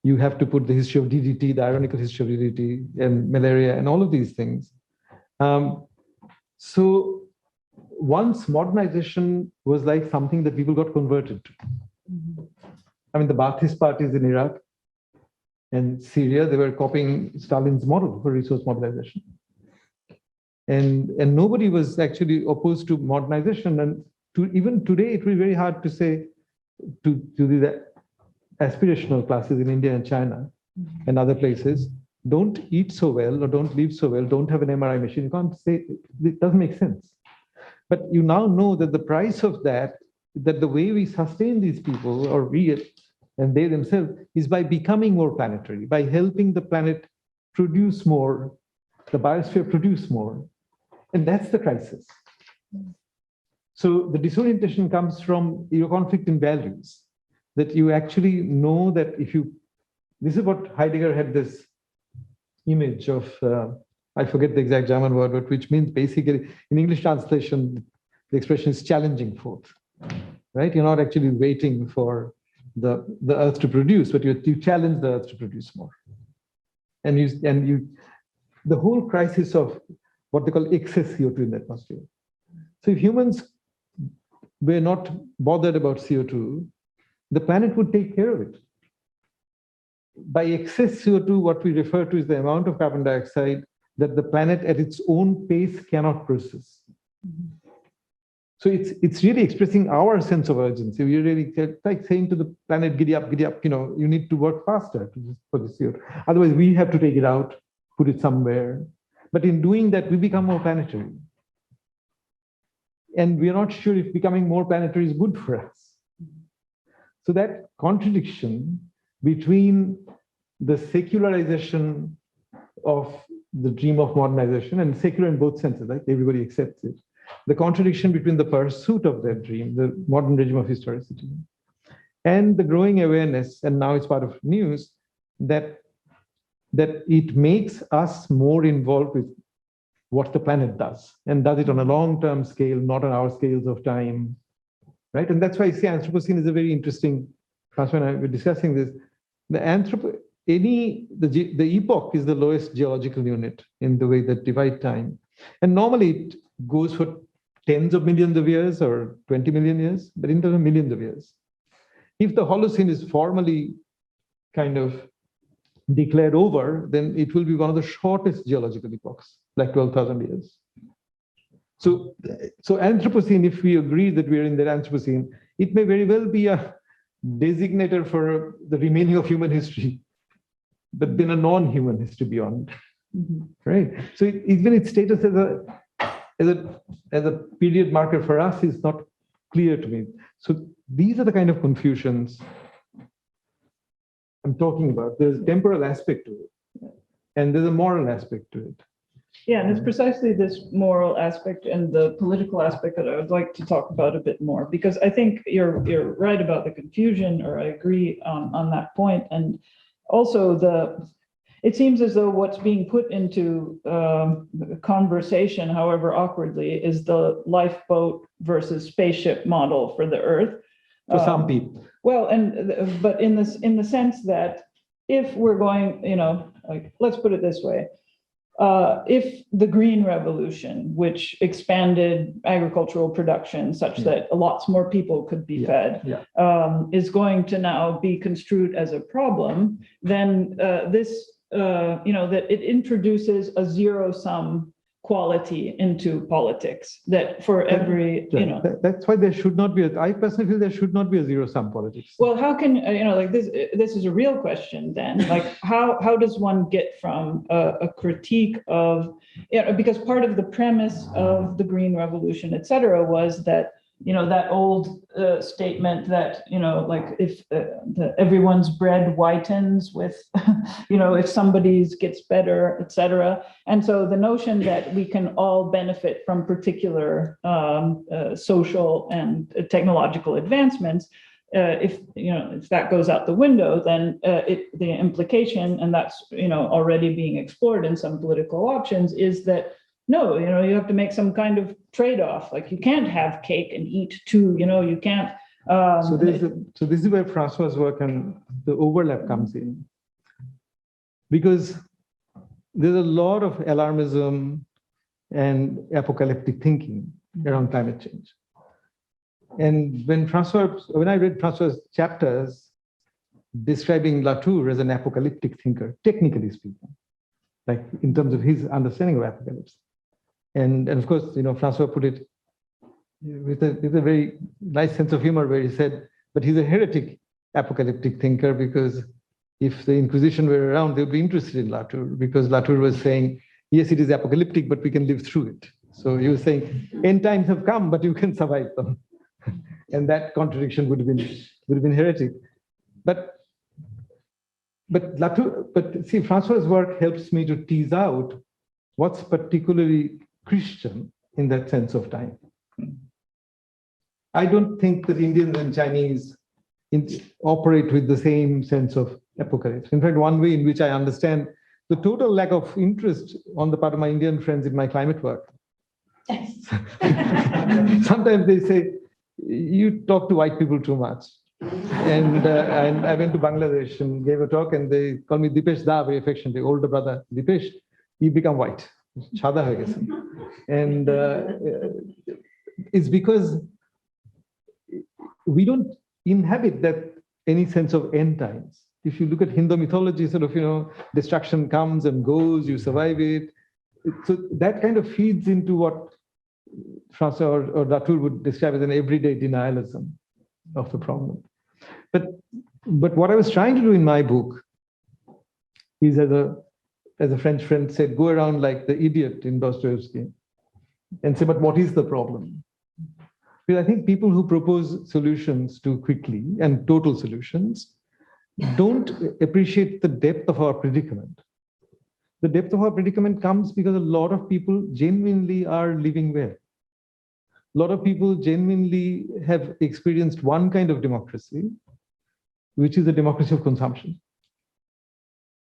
You have to put the history of DDT, the ironical history of DDT, and malaria, and all of these things. So once modernization was like something that people got converted to. I mean, the Ba'athist parties in Iraq and Syria, they were copying Stalin's model for resource mobilization. And nobody was actually opposed to modernization. And even today, it will be very hard to say to the aspirational classes in India and China and other places, don't eat so well or don't live so well, don't have an MRI machine. You can't say, it doesn't make sense. But you now know that the price of that the way we sustain these people, or we and they themselves, is by becoming more planetary, by helping the planet produce more, the biosphere produce more. And that's the crisis. So the disorientation comes from your conflict in values, that you actually know that this is what Heidegger had this image of, I forget the exact German word, but which means basically, in English translation, the expression is challenging forth, right? You're not actually waiting for the earth to produce, but you challenge the earth to produce more. And the whole crisis of what they call excess CO2 in the atmosphere. So if humans were not bothered about CO2, the planet would take care of it. By excess CO2, what we refer to is the amount of carbon dioxide that the planet at its own pace cannot process. So it's really expressing our sense of urgency. We really like saying to the planet, giddy up, you need to work faster for the CO2. Otherwise, we have to take it out, put it somewhere. But in doing that, we become more planetary. And we're not sure if becoming more planetary is good for us. So that contradiction between the secularization of the dream of modernization, and secular in both senses, like everybody accepts it. The contradiction between the pursuit of that dream, the modern regime of historicity, and the growing awareness, and now it's part of news, that it makes us more involved with what the planet does, and does it on a long-term scale, not on our scales of time, right? And that's why I say Anthropocene is a very interesting, François and I were discussing this. The epoch is the lowest geological unit in the way that divide time. And normally it goes for tens of millions of years or 20 million years, but in terms of millions of years. If the Holocene is formally kind of declared over, then it will be one of the shortest geological epochs, like 12,000 years. So Anthropocene, if we agree that we're in the Anthropocene, it may very well be a designator for the remaining of human history, but then a non-human history beyond, right? So even its status as a period marker for us is not clear to me. So these are the kind of confusions I'm talking about. There's a temporal aspect to it, and there's a moral aspect to it. Yeah, and it's precisely this moral aspect and the political aspect that I would like to talk about a bit more, because I think you're right about the confusion, or I agree on that point. And also it seems as though what's being put into conversation, however awkwardly, is the lifeboat versus spaceship model for the Earth. For some people. Well, but in the sense that if we're going, like, let's put it this way. If the Green Revolution, which expanded agricultural production such that lots more people could be fed, is going to now be construed as a problem, then that it introduces a zero-sum quality into politics, that for every, That's why there should not be, I personally feel there should not be a zero-sum politics. Well, how can, like this is a real question then, like how does one get from a critique of, because part of the premise of the Green Revolution, et cetera, was that, that old statement that, like if everyone's bread whitens with, if somebody's gets better, et cetera. And so the notion that we can all benefit from particular social and technological advancements, if that goes out the window, then the implication, and that's already being explored in some political options, is that no, you have to make some kind of trade-off. Like you can't have cake and eat too. You can't. So this is where François' work and the overlap comes in, because there's a lot of alarmism and apocalyptic thinking around climate change. And when I read François' chapters describing Latour as an apocalyptic thinker, technically speaking, like in terms of his understanding of apocalypse, and of course, François put it with a very nice sense of humor, where he said, but he's a heretic apocalyptic thinker, because if the Inquisition were around, they would be interested in Latour, because Latour was saying, yes, it is apocalyptic, but we can live through it. So he was saying, end times have come, but you can survive them. And that contradiction would have been heretic. But see, François' work helps me to tease out what's particularly Christian in that sense of time. I don't think that Indians and Chinese operate with the same sense of apocalypse. In fact, one way in which I understand the total lack of interest on the part of my Indian friends in my climate work Sometimes they say, you talk to white people too much. And I went to Bangladesh and gave a talk, and they called me Dipesh Da very affectionately, older brother. Dipesh, you become white. Chada hoye geche. And it's because we don't inhabit that any sense of end times. If you look at Hindu mythology, sort of, destruction comes and goes, you survive it. So that kind of feeds into what François or Latour would describe as an everyday denialism of the problem. But what I was trying to do in my book is, as a French friend said, go around like the idiot in Dostoevsky and say, but what is the problem? Because I think people who propose solutions too quickly and total solutions don't appreciate the depth of our predicament. The depth of our predicament comes because a lot of people genuinely are living well. A lot of people genuinely have experienced one kind of democracy, which is the democracy of consumption.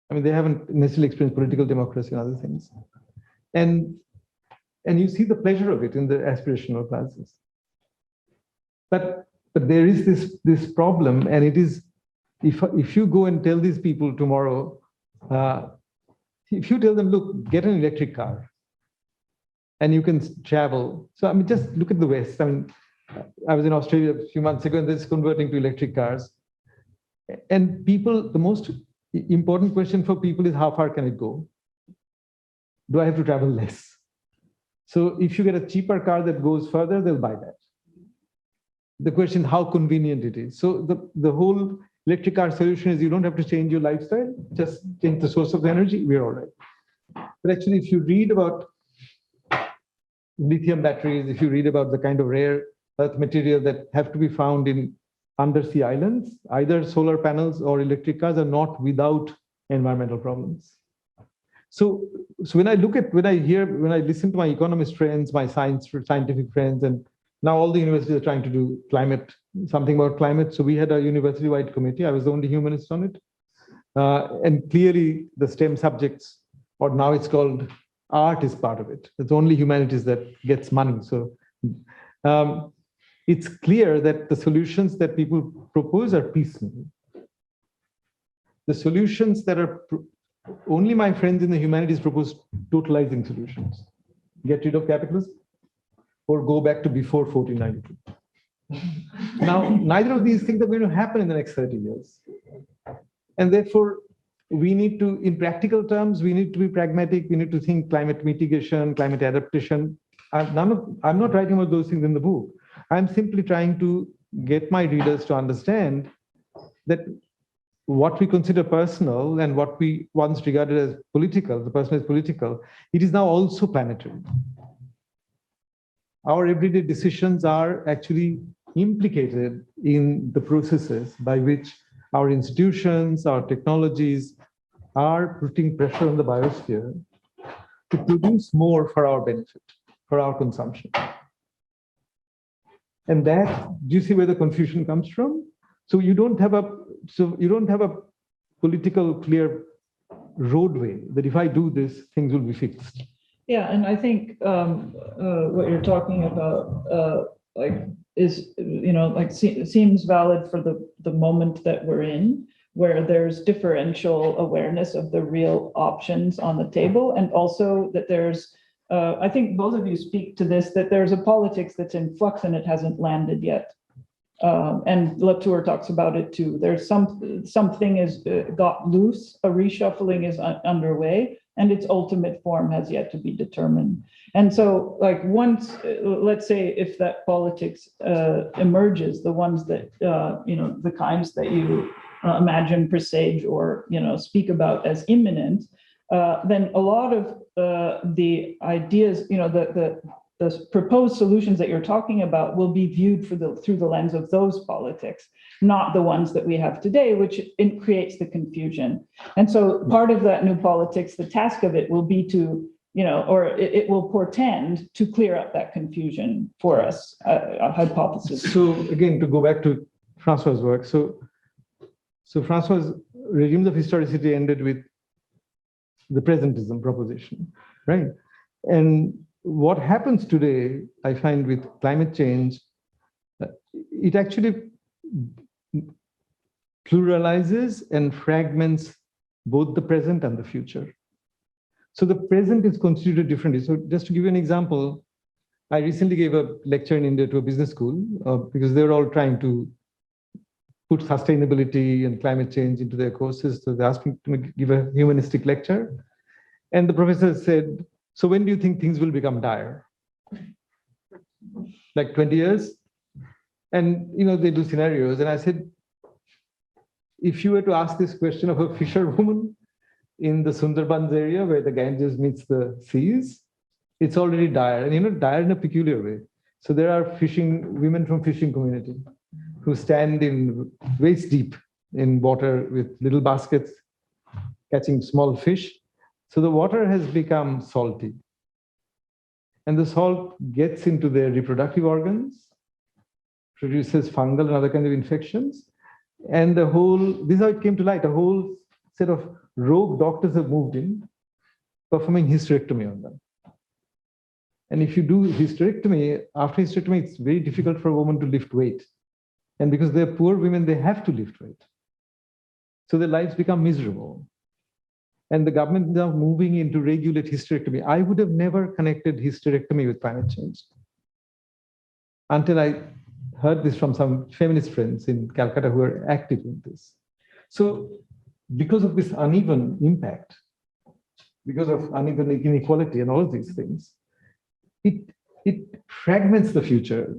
I mean, they haven't necessarily experienced political democracy and other things. And you see the pleasure of it in the aspirational classes. But there is this problem, and it is, if you go and tell these people tomorrow, if you tell them, look, get an electric car, and you can travel. So I mean, just look at the West. I mean, I was in Australia a few months ago, and they're converting to electric cars. And people, the most important question for people is, how far can it go? Do I have to travel less? So if you get a cheaper car that goes further, they'll buy that. The question, how convenient it is. So the whole electric car solution is, you don't have to change your lifestyle, just change the source of the energy, we're all right. But actually, if you read about lithium batteries, if you read about the kind of rare earth material that have to be found in undersea islands, either solar panels or electric cars are not without environmental problems. So when I listen to my economist friends, my scientific friends, and now all the universities are trying to do something about climate. So we had a university-wide committee. I was the only humanist on it. And clearly the STEM subjects, or now it's called art, is part of it. It's only humanities that gets money. So it's clear that the solutions that people propose are piecemeal. The solutions that are, only my friends in the humanities propose totalizing solutions. Get rid of capitalism, or go back to before 1492. Now, neither of these things are going to happen in the next 30 years. And therefore, we need to, in practical terms, we need to be pragmatic. We need to think climate mitigation, climate adaptation. I'm not writing about those things in the book. I'm simply trying to get my readers to understand that what we consider personal and what we once regarded as political, the personal is political, it is now also planetary. Our everyday decisions are actually implicated in the processes by which our institutions, our technologies are putting pressure on the biosphere to produce more for our benefit, for our consumption. And that, do you see where the confusion comes from? So you don't have a political clear roadway that if I do this, things will be fixed. Yeah, and I think what you're talking about seems valid for the moment that we're in, where there's differential awareness of the real options on the table, and also that there's, I think both of you speak to this, that there's a politics that's in flux and it hasn't landed yet. And Latour talks about it too. There's something is got loose, a reshuffling is underway, and its ultimate form has yet to be determined. And so, like, once, let's say, if that politics emerges, the ones that the kinds that you imagine, presage, or speak about as imminent, then a lot of the ideas, the proposed solutions that you're talking about will be viewed through the lens of those politics, not the ones that we have today, which creates the confusion. And so part of that new politics, the task of it will be to, or it will portend to clear up that confusion for us, a hypothesis. So again, to go back to François' work, so François' regimes of historicity ended with the presentism proposition, right? And what happens today, I find with climate change, it actually pluralizes and fragments both the present and the future. So the present is constituted differently. So just to give you an example, I recently gave a lecture in India to a business school because they were all trying to put sustainability and climate change into their courses. So they asked me to give a humanistic lecture. And the professor said, so when do you think things will become dire? Like 20 years? And they do scenarios. And I said, if you were to ask this question of a fisherwoman in the Sundarbans area where the Ganges meets the seas, it's already dire, and dire in a peculiar way. So there are women from fishing community who stand in waist deep in water with little baskets, catching small fish. So the water has become salty. And the salt gets into their reproductive organs, produces fungal and other kinds of infections. And this is how it came to light. A whole set of rogue doctors have moved in, performing hysterectomy on them. And if you do hysterectomy, after hysterectomy, it's very difficult for a woman to lift weight. And because they're poor women, they have to lift weight. So their lives become miserable. And the government is now moving in to regulate hysterectomy. I would have never connected hysterectomy with climate change until I heard this from some feminist friends in Calcutta who are active in this. So because of this uneven impact, because of uneven inequality and all of these things, it fragments the future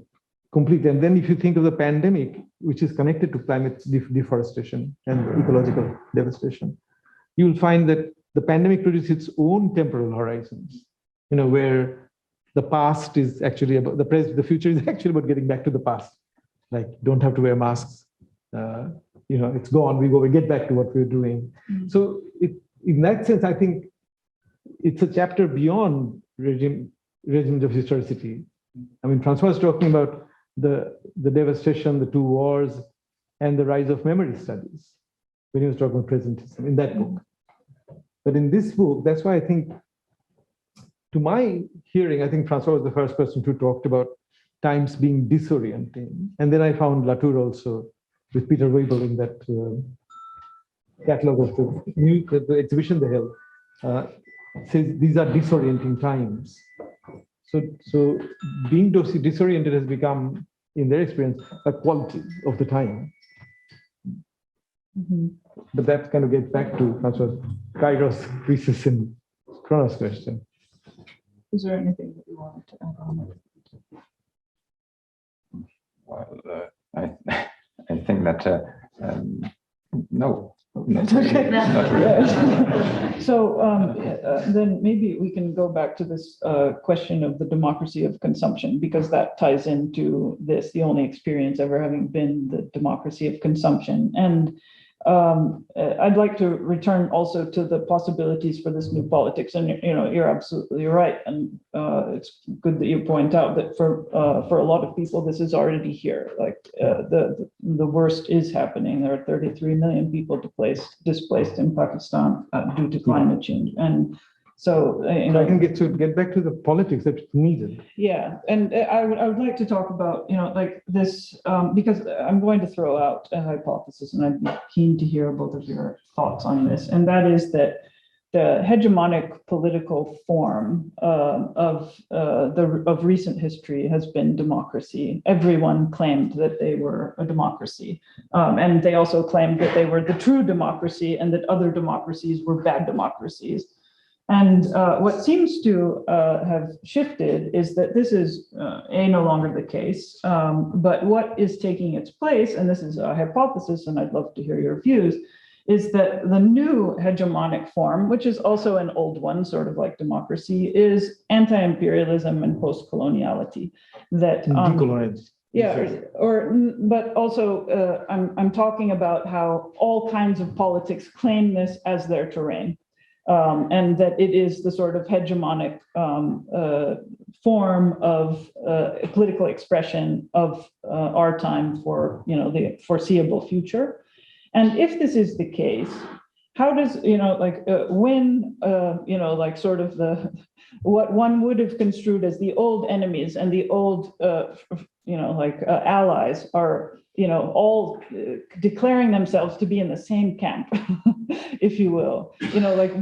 completely. And then if you think of the pandemic, which is connected to climate deforestation and ecological devastation, you will find that the pandemic produces its own temporal horizons, where the past is actually about the future is actually about getting back to the past. Like, don't have to wear masks. It's gone. We get back to what we're doing. Mm-hmm. So in that sense, I think it's a chapter beyond regimes of historicity. I mean, François was talking about the devastation, the two wars, and the rise of memory studies when he was talking about presentism in that book. But in this book, that's why I think, to my hearing, I think François was the first person who talked about times being disorienting. And then I found Latour also with Peter Weibel in that catalog of the exhibition they held, says these are disorienting times. So being disoriented has become, in their experience, a quality of the time. Mm-hmm. But that kind of gets back to François Kairos, Croesus, and Kronos question. Is there anything that you wanted to add on? Well, I think that no. Okay. Not really. So then maybe we can go back to this question of the democracy of consumption, because that ties into this, the only experience ever having been the democracy of consumption. And I'd like to return also to the possibilities for this new politics. And you're absolutely right, and it's good that you point out that for a lot of people this is already here. Like the worst is happening. There are 33 million people displaced in Pakistan due to climate change, and so I can get back to the politics that's needed. Yeah, and I would like to talk about like this because I'm going to throw out a hypothesis, and I'd be keen to hear both of your thoughts on this, and that is that the hegemonic political form of recent history has been democracy. Everyone claimed that they were a democracy, and they also claimed that they were the true democracy, and that other democracies were bad democracies. And what seems to have shifted is that this is no longer the case, but what is taking its place, and this is a hypothesis, and I'd love to hear your views, is that the new hegemonic form, which is also an old one, sort of like democracy, is anti-imperialism and post-coloniality. That decolonized. Yeah, but also I'm talking about how all kinds of politics claim this as their terrain. And that it is the sort of hegemonic form of political expression of our time for the foreseeable future. And if this is the case, how does, when, like sort of what one would have construed as the old enemies and the old, allies are, all declaring themselves to be in the same camp, if you will,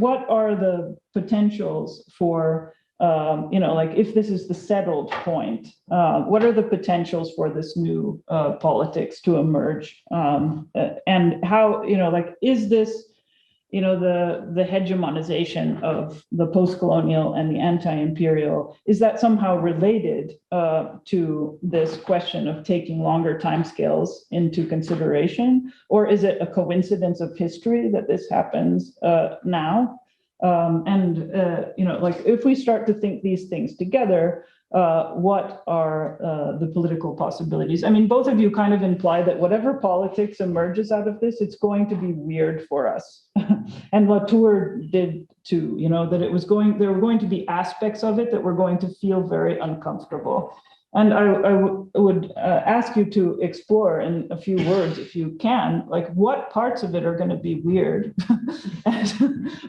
what are the potentials for, if this is the settled point, what are the potentials for this new politics to emerge? And how, is this, the hegemonization of the post-colonial and the anti-imperial, is that somehow related to this question of taking longer timescales into consideration? Or is it a coincidence of history that this happens now? If we start to think these things together, what are the political possibilities? I mean, both of you kind of imply that whatever politics emerges out of this, it's going to be weird for us. And Latour did too, that there were going to be aspects of it that were going to feel very uncomfortable. And I would ask you to explore in a few words, if you can, like what parts of it are going to be weird,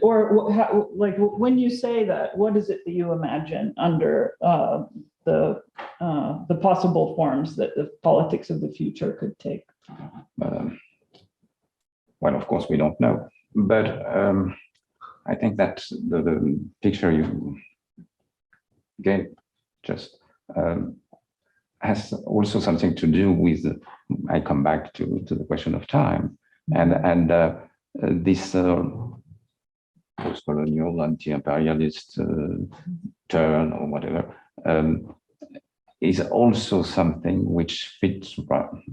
or how, when you say that, what is it that you imagine under the possible forms that the politics of the future could take? Well, of course, we don't know, but I think that the picture you gave just has also something to do with, I come back to the question of time, and this post-colonial, anti-imperialist turn or whatever, is also something which fits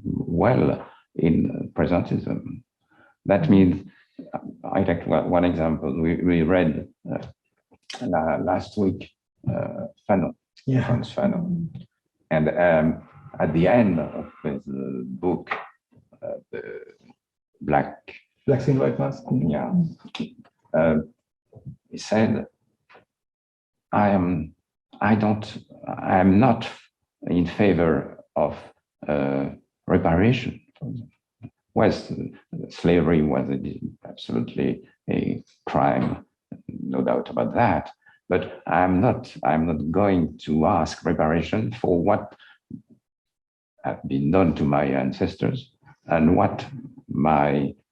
well in presentism. That means, I take one example. We read last week, Fanon, Franz Fanon. And at the end of his book, the Black Skin, White Mask. Yeah, he said, I am not in favor of reparation. West slavery was absolutely a crime, no doubt about that. But I'm not going to ask reparation for what had been done to my ancestors and what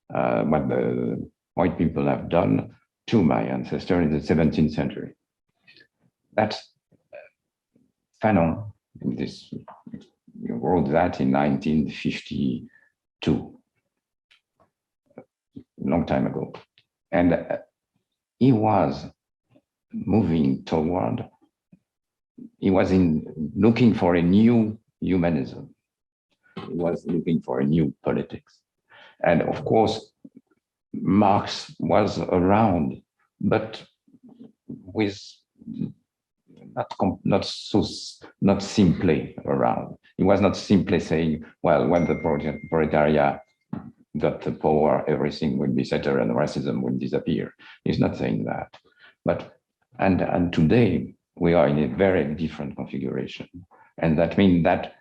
the white people have done to my ancestors in the 17th century. That's Fanon. He wrote that in 1952, a long time ago, and he was moving toward, he was looking for a new humanism. He was looking for a new politics. And of course, Marx was around, but with not simply around. He was not simply saying, well, when the proletariat got the power, everything will be settled and racism will disappear. He's not saying that. But and today we are in a very different configuration, and that means that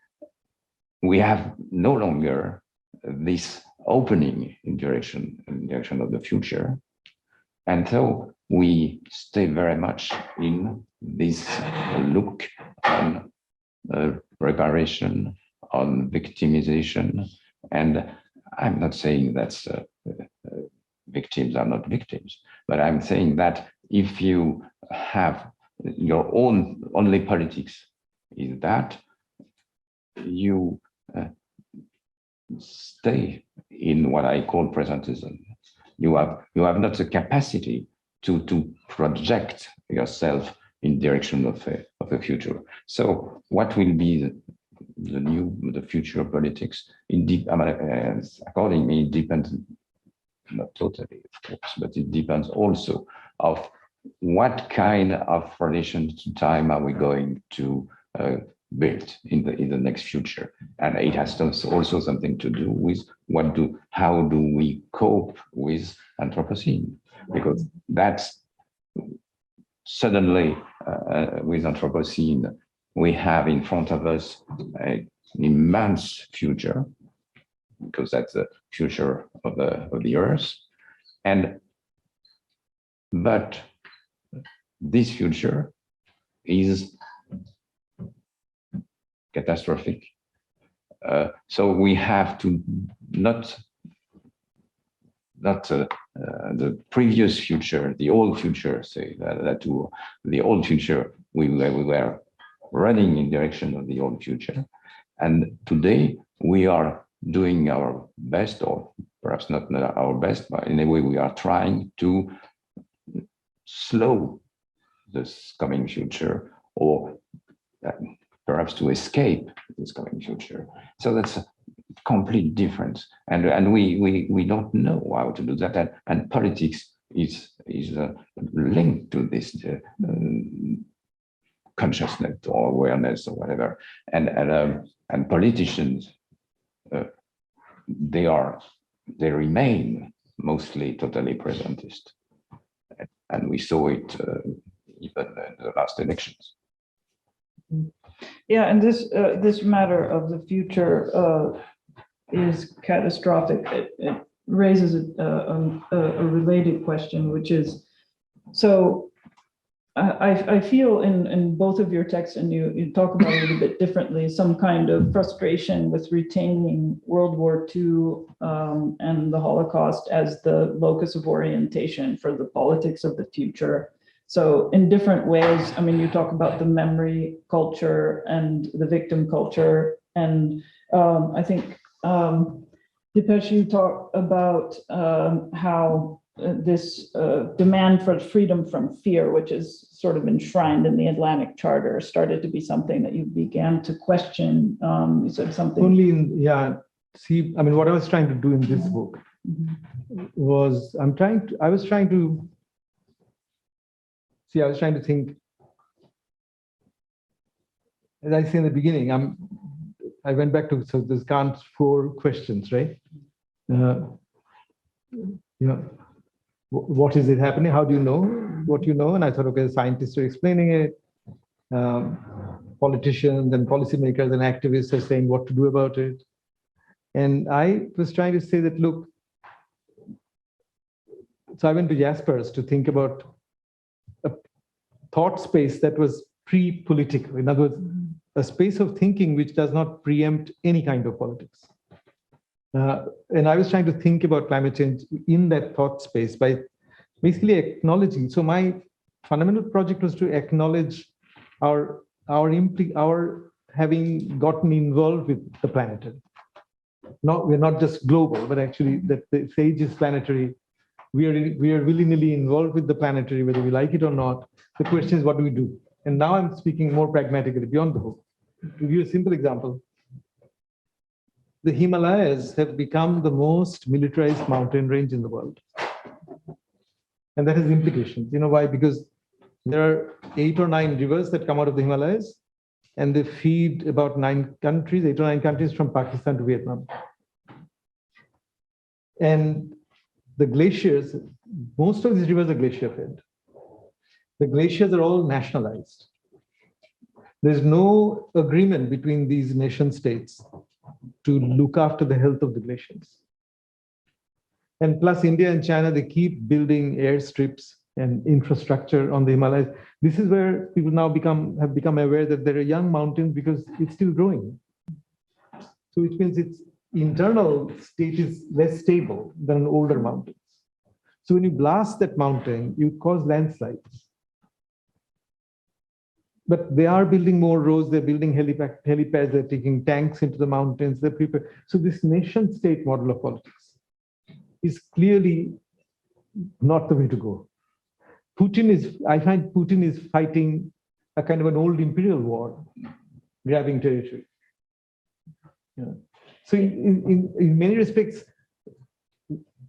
we have no longer this opening in direction of the future, and so we stay very much in this look on reparation, on victimization, and I'm not saying that victims are not victims, but I'm saying that if you have your own only politics is that you stay in what I call presentism. You have not the capacity to project yourself in direction of a future. So what will be the future of politics? According to me, it depends, not totally, of course, but it depends also of what kind of relation to time are we going to build in the next future. And it has also something to do with how do we cope with Anthropocene, because that's suddenly with Anthropocene, we have in front of us an immense future, because that's the future of the Earth. And But this future is catastrophic. So we have to not the previous future, the old future, say that the old future, we were running in direction of the old future. And today we are doing our best, or perhaps not our best, but in a way we are trying to slow this coming future, or perhaps to escape this coming future. So that's a complete difference, and we don't know how to do that, and politics is linked to this consciousness or awareness or whatever, and politicians they remain mostly totally presentist, and we saw it even in the last elections. Yeah, and this matter of the future is catastrophic. It raises a related question, which is, so I feel in both of your texts, and you talk about it a bit differently, some kind of frustration with retaining World War II and the Holocaust as the locus of orientation for the politics of the future. So in different ways, I mean, you talk about the memory culture and the victim culture. And I think, Dipesh, you talk about how this demand for freedom from fear, which is sort of enshrined in the Atlantic Charter, started to be something that you began to question. You said something. Only in, yeah, see, I mean, what I was trying to do in this book was, I was trying to think, as I say in the beginning, I went back to this Kant's 4 questions, right? What is it happening? How do you know what you know? And I thought, okay, scientists are explaining it. Politicians and policymakers and activists are saying what to do about it. And I was trying to say that, look, so I went to Jaspers to think about a thought space that was pre-political. In other words, a space of thinking which does not preempt any kind of politics. And I was trying to think about climate change in that thought space by basically acknowledging. So my fundamental project was to acknowledge our having gotten involved with the planetary. We're not just global, but actually that the sage is planetary. We are willy-nilly involved with the planetary, whether we like it or not. The question is, what do we do? And now I'm speaking more pragmatically beyond the book. To give you a simple example, the Himalayas have become the most militarized mountain range in the world. And that has implications. You know why? Because there are 8 or 9 rivers that come out of the Himalayas, and they feed about 9 countries, 8 or 9 countries from Pakistan to Vietnam. And the glaciers, most of these rivers are glacier fed. The glaciers are all nationalized. There's no agreement between these nation states to look after the health of the glaciers. And plus India and China, they keep building airstrips and infrastructure on the Himalayas. This is where people now have become aware that there are young mountains because it's still growing. So which means its internal state is less stable than older mountains. So when you blast that mountain, you cause landslides. But they are building more roads, they're building helipads, they're taking tanks into the mountains, they're prepared. So this nation state model of politics is clearly not the way to go. I find Putin is fighting a kind of an old imperial war, grabbing territory. Yeah. So in many respects,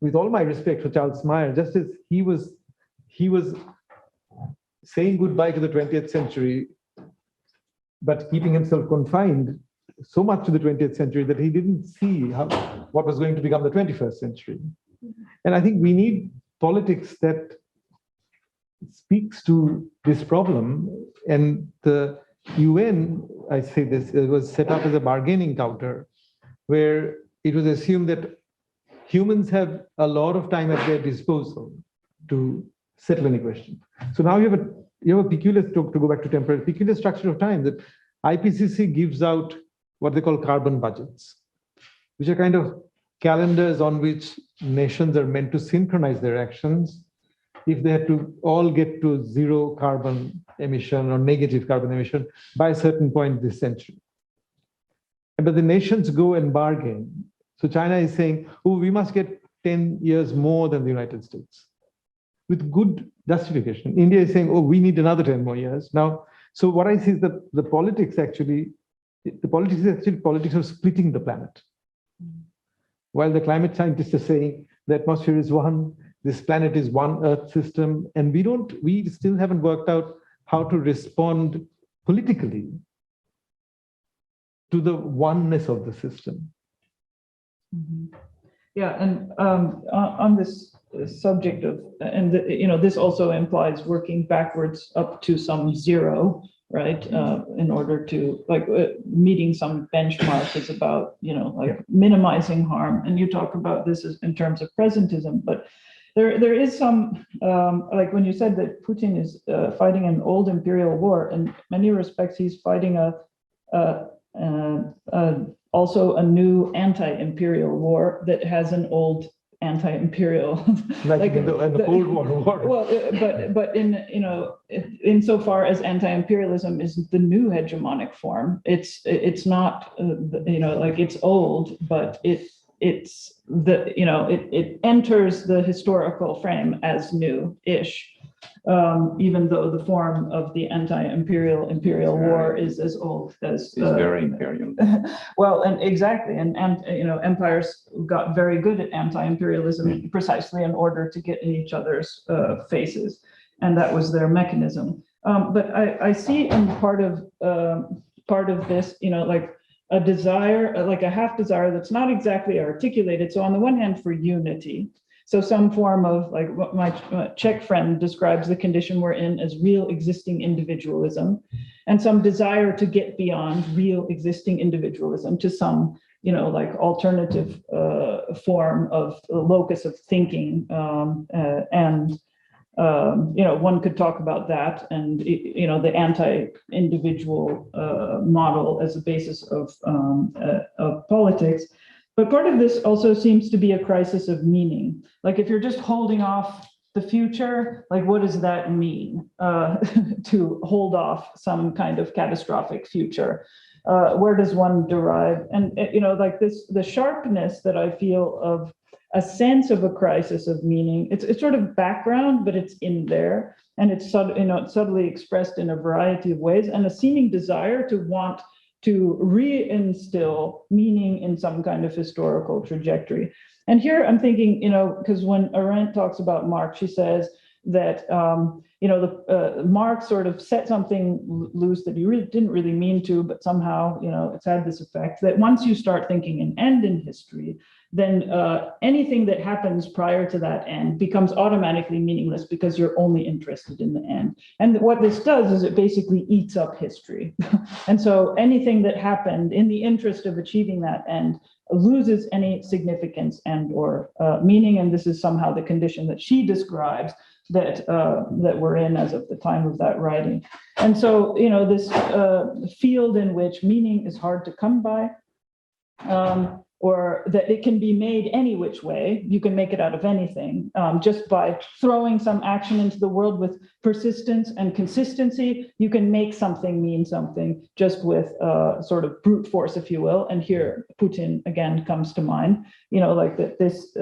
with all my respect for Charles Meyer, just as he was saying goodbye to the 20th century, but keeping himself confined so much to the 20th century that he didn't see what was going to become the 21st century. And I think we need politics that speaks to this problem. And the UN, I say this, it was set up as a bargaining counter, where it was assumed that humans have a lot of time at their disposal to settle any question. So now you have a peculiar, to go back to temporal, peculiar structure of time that IPCC gives out what they call carbon budgets, which are kind of calendars on which nations are meant to synchronize their actions if they had to all get to zero carbon emission or negative carbon emission by a certain point this century. But the nations go and bargain. So China is saying, oh, we must get 10 years more than the United States, with good justification. India is saying, oh, we need another 10 more years. Now, so what I see is that the politics is actually politics of splitting the planet. While the climate scientists are saying the atmosphere is one, this planet is one Earth system, and we still haven't worked out how to respond politically to the oneness of the system. Mm-hmm. Yeah, and on this subject of, and this also implies working backwards up to some zero, right? In order to meeting some benchmark is about minimizing harm. And you talk about this in terms of presentism, but there is some like when you said that Putin is fighting an old imperial war. In many respects, he's fighting also a new anti-imperial war that has an old anti-imperial, like in the Cold War. Well, but insofar as anti-imperialism is the new hegemonic form, it's not it's old, but it enters the historical frame as new-ish. Even though the form of the anti-imperial war is as old as it's very imperial. Well, and exactly, and empires got very good at anti-imperialism precisely in order to get in each other's faces, and that was their mechanism. But I see in part of this, like a desire, like a half desire that's not exactly articulated. So on the one hand, for unity. So some form of, like what my Czech friend describes the condition we're in as real existing individualism, and some desire to get beyond real existing individualism to some, alternative form of locus of thinking. One could talk about that and, the anti-individual model as a basis of politics. But part of this also seems to be a crisis of meaning. Like if you're just holding off the future, like what does that mean to hold off some kind of catastrophic future? Where does one derive? And like this, the sharpness that I feel of a sense of a crisis of meaning, it's sort of background, but it's in there, and it's subtly expressed in a variety of ways, and a seeming desire to want to reinstill meaning in some kind of historical trajectory. And here I'm thinking, because when Arendt talks about Marx, she says that, Marx sort of set something loose that he really didn't really mean to, but somehow, it's had this effect that once you start thinking an end in history, then anything that happens prior to that end becomes automatically meaningless because you're only interested in the end. And what this does is it basically eats up history. And so anything that happened in the interest of achieving that end loses any significance and or meaning. And this is somehow the condition that she describes that we're in as of the time of that writing. And so, this field in which meaning is hard to come by, or that it can be made any which way. You can make it out of anything, just by throwing some action into the world with persistence and consistency. You can make something mean something just with sort of brute force, if you will. And here Putin again comes to mind, like that this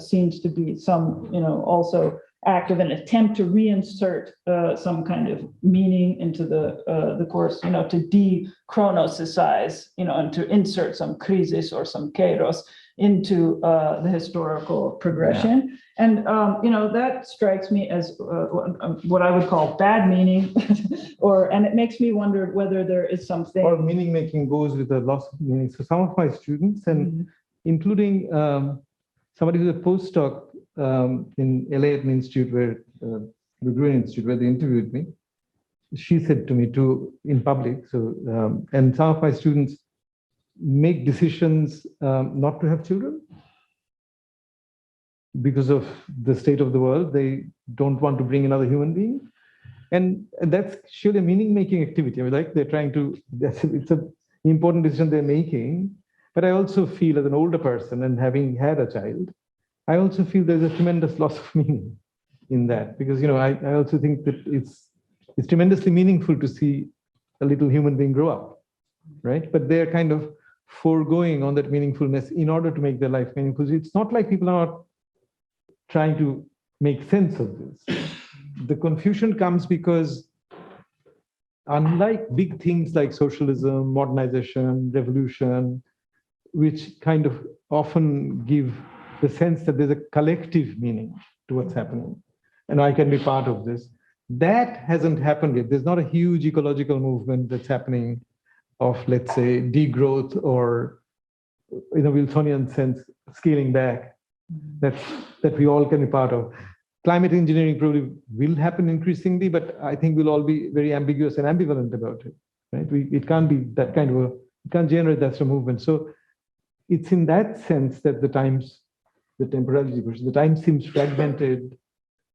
seems to be some, also act of an attempt to reinsert some kind of meaning into the course, to de-chronosicize, and to insert some crisis or some kairos into the historical progression. Yeah. And, that strikes me as what I would call bad meaning, and it makes me wonder whether there is something. Or meaning making goes with a loss of meaning. So some of my students, and including somebody who's a postdoc in LA at an institute the Gruen Institute, where they interviewed me, she said to me in public, and some of my students make decisions not to have children. because of the state of the world. They don't want to bring another human being. And that's surely a meaning-making activity. I mean, like they're trying to, it's an important decision they're making. But I also feel as an older person and having had a child, I also feel there's a tremendous loss of meaning in that. Because, I also think that it's tremendously meaningful to see a little human being grow up, right? But they're kind of foregoing on that meaningfulness in order to make their life meaningful. It's not like people are not trying to make sense of this. The confusion comes because unlike big things like socialism, modernization, revolution, which kind of often give the sense that there's a collective meaning to what's happening, and I can be part of this, that hasn't happened yet. There's not a huge ecological movement that's happening of, let's say, degrowth or, in a Wilsonian sense, scaling back, that we all can be part of. Climate engineering probably will happen increasingly, but I think we'll all be very ambiguous and ambivalent about it, right? It can't be that kind of it can't generate that sort of movement. So it's in that sense that the temporality, the time seems fragmented.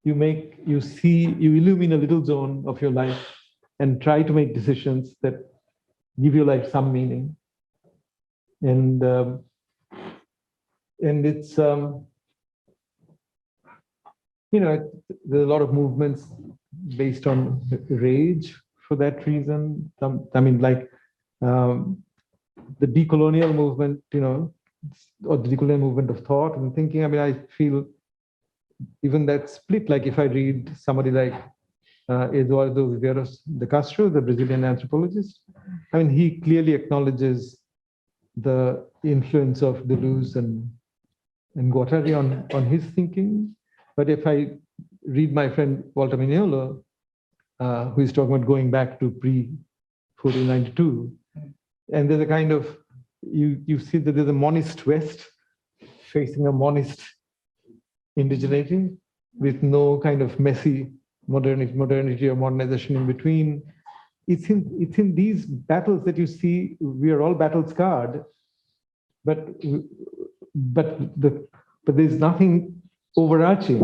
You illumine a little zone of your life and try to make decisions that give your life some meaning. And it's, there's a lot of movements based on rage for that reason. The decolonial movement, or the decolonial movement of thought and thinking. I feel even that split, like if I read somebody like Eduardo Viveiros de Castro, the Brazilian anthropologist, he clearly acknowledges the influence of Deleuze and Guattari on his thinking. But if I read my friend Walter Mignolo, who is talking about going back to pre-1492, and there's a kind of, you see that there's a monist West facing a monist indigeneity with no kind of messy modernity or modernization in between. It's in these battles that you see we are all battle scarred, but there's nothing overarching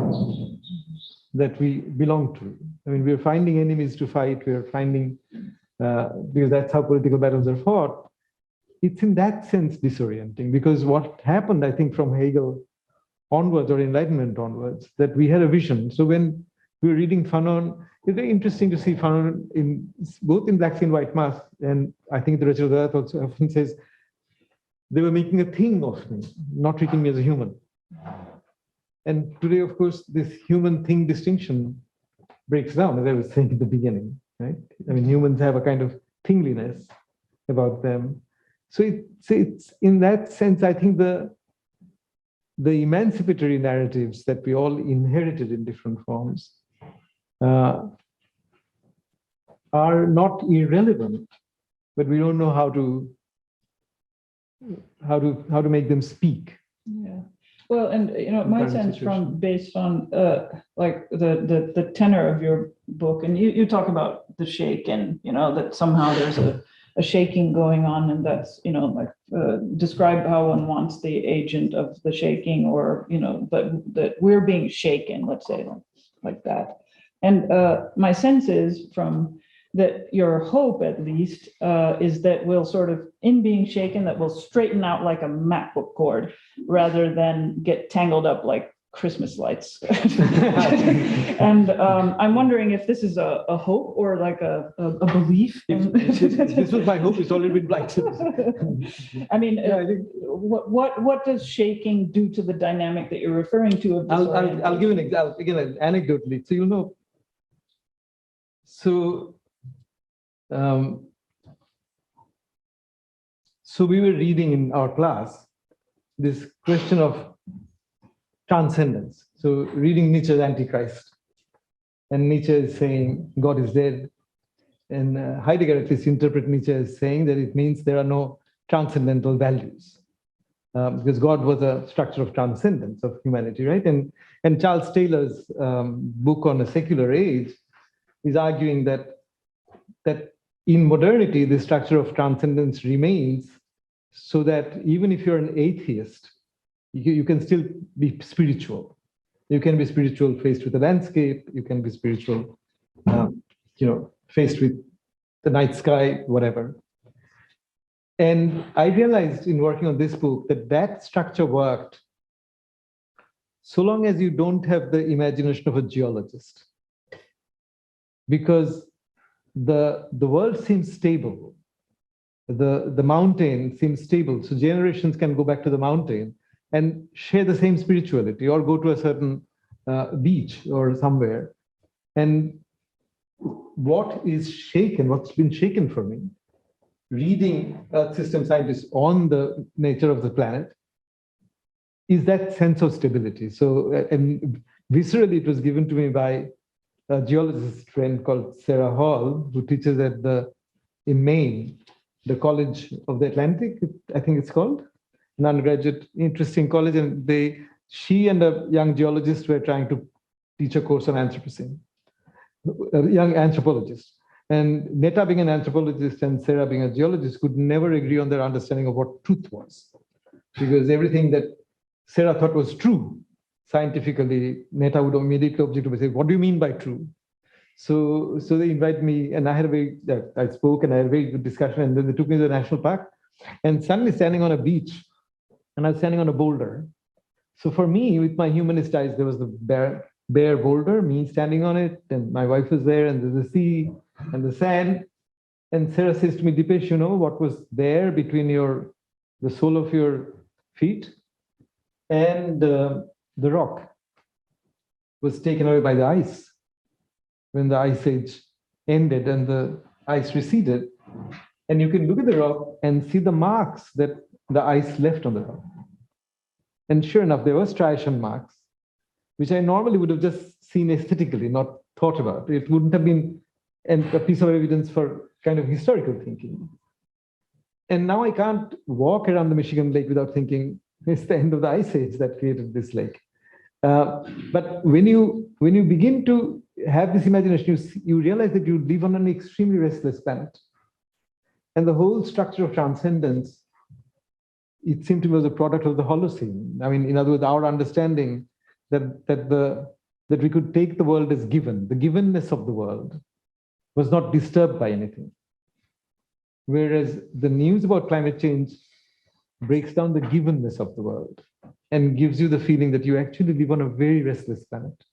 that we belong to. We're finding enemies to fight. We're finding, because that's how political battles are fought. It's in that sense disorienting, because what happened, I think, from Hegel onwards or Enlightenment onwards, that we had a vision. So when we were reading Fanon, it's very interesting to see Fanon both in Black Sea and White Mask, and I think the Rachel Earth also often says, they were making a thing of me, not treating me as a human. And today, of course, this human thing distinction breaks down, as I was saying at the beginning, right? Humans have a kind of thingliness about them. So it's in that sense, I think the emancipatory narratives that we all inherited in different forms are not irrelevant, but we don't know how to make them speak. Yeah. Well, and my sense based on like the tenor of your book, and you talk about the shake, and that somehow there's a shaking going on, and that's describe how one wants the agent of the shaking, or that we're being shaken, let's say, like that. And my sense is from that your hope, at least, is that we'll sort of, in being shaken, that we'll straighten out like a MacBook cord rather than get tangled up like Christmas lights. And I'm wondering if this is a hope or like a belief. This was my hope. It's already been blighted. I think what does shaking do to the dynamic that you're referring to? Of I'll give an example, again, anecdotally, so you'll know. So we were reading in our class this question of transcendence. So reading Nietzsche's Antichrist, and Nietzsche is saying God is dead, and Heidegger at least interpret Nietzsche as saying that it means there are no transcendental values, because God was a structure of transcendence of humanity, right? And Charles Taylor's book on a secular age is arguing that in modernity, the structure of transcendence remains, so that even if you're an atheist, you can still be spiritual, You can be spiritual faced with a landscape. You can be spiritual, faced with the night sky, whatever. And I realized in working on this book that that structure worked so long as you don't have the imagination of a geologist. Because the world seems stable. The mountain seems stable. So generations can go back to the mountain and share the same spirituality, or go to a certain beach or somewhere. And what's been shaken for me, reading Earth system scientists on the nature of the planet, is that sense of stability. So, and viscerally, it was given to me by a geologist friend called Sarah Hall, who teaches in Maine, the College of the Atlantic, I think it's called, an undergraduate, interesting college. And she and a young geologist were trying to teach a course on Anthropocene, a young anthropologist. And Netta being an anthropologist and Sarah being a geologist could never agree on their understanding of what truth was. Because everything that Sarah thought was true, scientifically, Netta would immediately object to say, what do you mean by true? So they invited me, and I spoke and I had a very good discussion, and then they took me to the national park, and suddenly standing on a beach, and I was standing on a boulder. So for me, with my humanist eyes, there was the bare boulder, me standing on it, and my wife was there, and there's the sea and the sand. And Sarah says to me, Dipesh, you know what was there between the sole of your feet and the rock was taken away by the ice. When the ice age ended and the ice receded, and you can look at the rock and see the marks that the ice left on the rock. And sure enough, there were striation marks, which I normally would have just seen aesthetically, not thought about. It wouldn't have been a piece of evidence for kind of historical thinking. And now I can't walk around the Michigan Lake without thinking it's the end of the ice age that created this lake. But when you begin to have this imagination, you realize that you live on an extremely restless planet. And the whole structure of transcendence, it seemed to me was a product of the Holocene. I mean, in other words, our understanding that we could take the world as given, the givenness of the world was not disturbed by anything. Whereas the news about climate change breaks down the givenness of the world and gives you the feeling that you actually live on a very restless planet.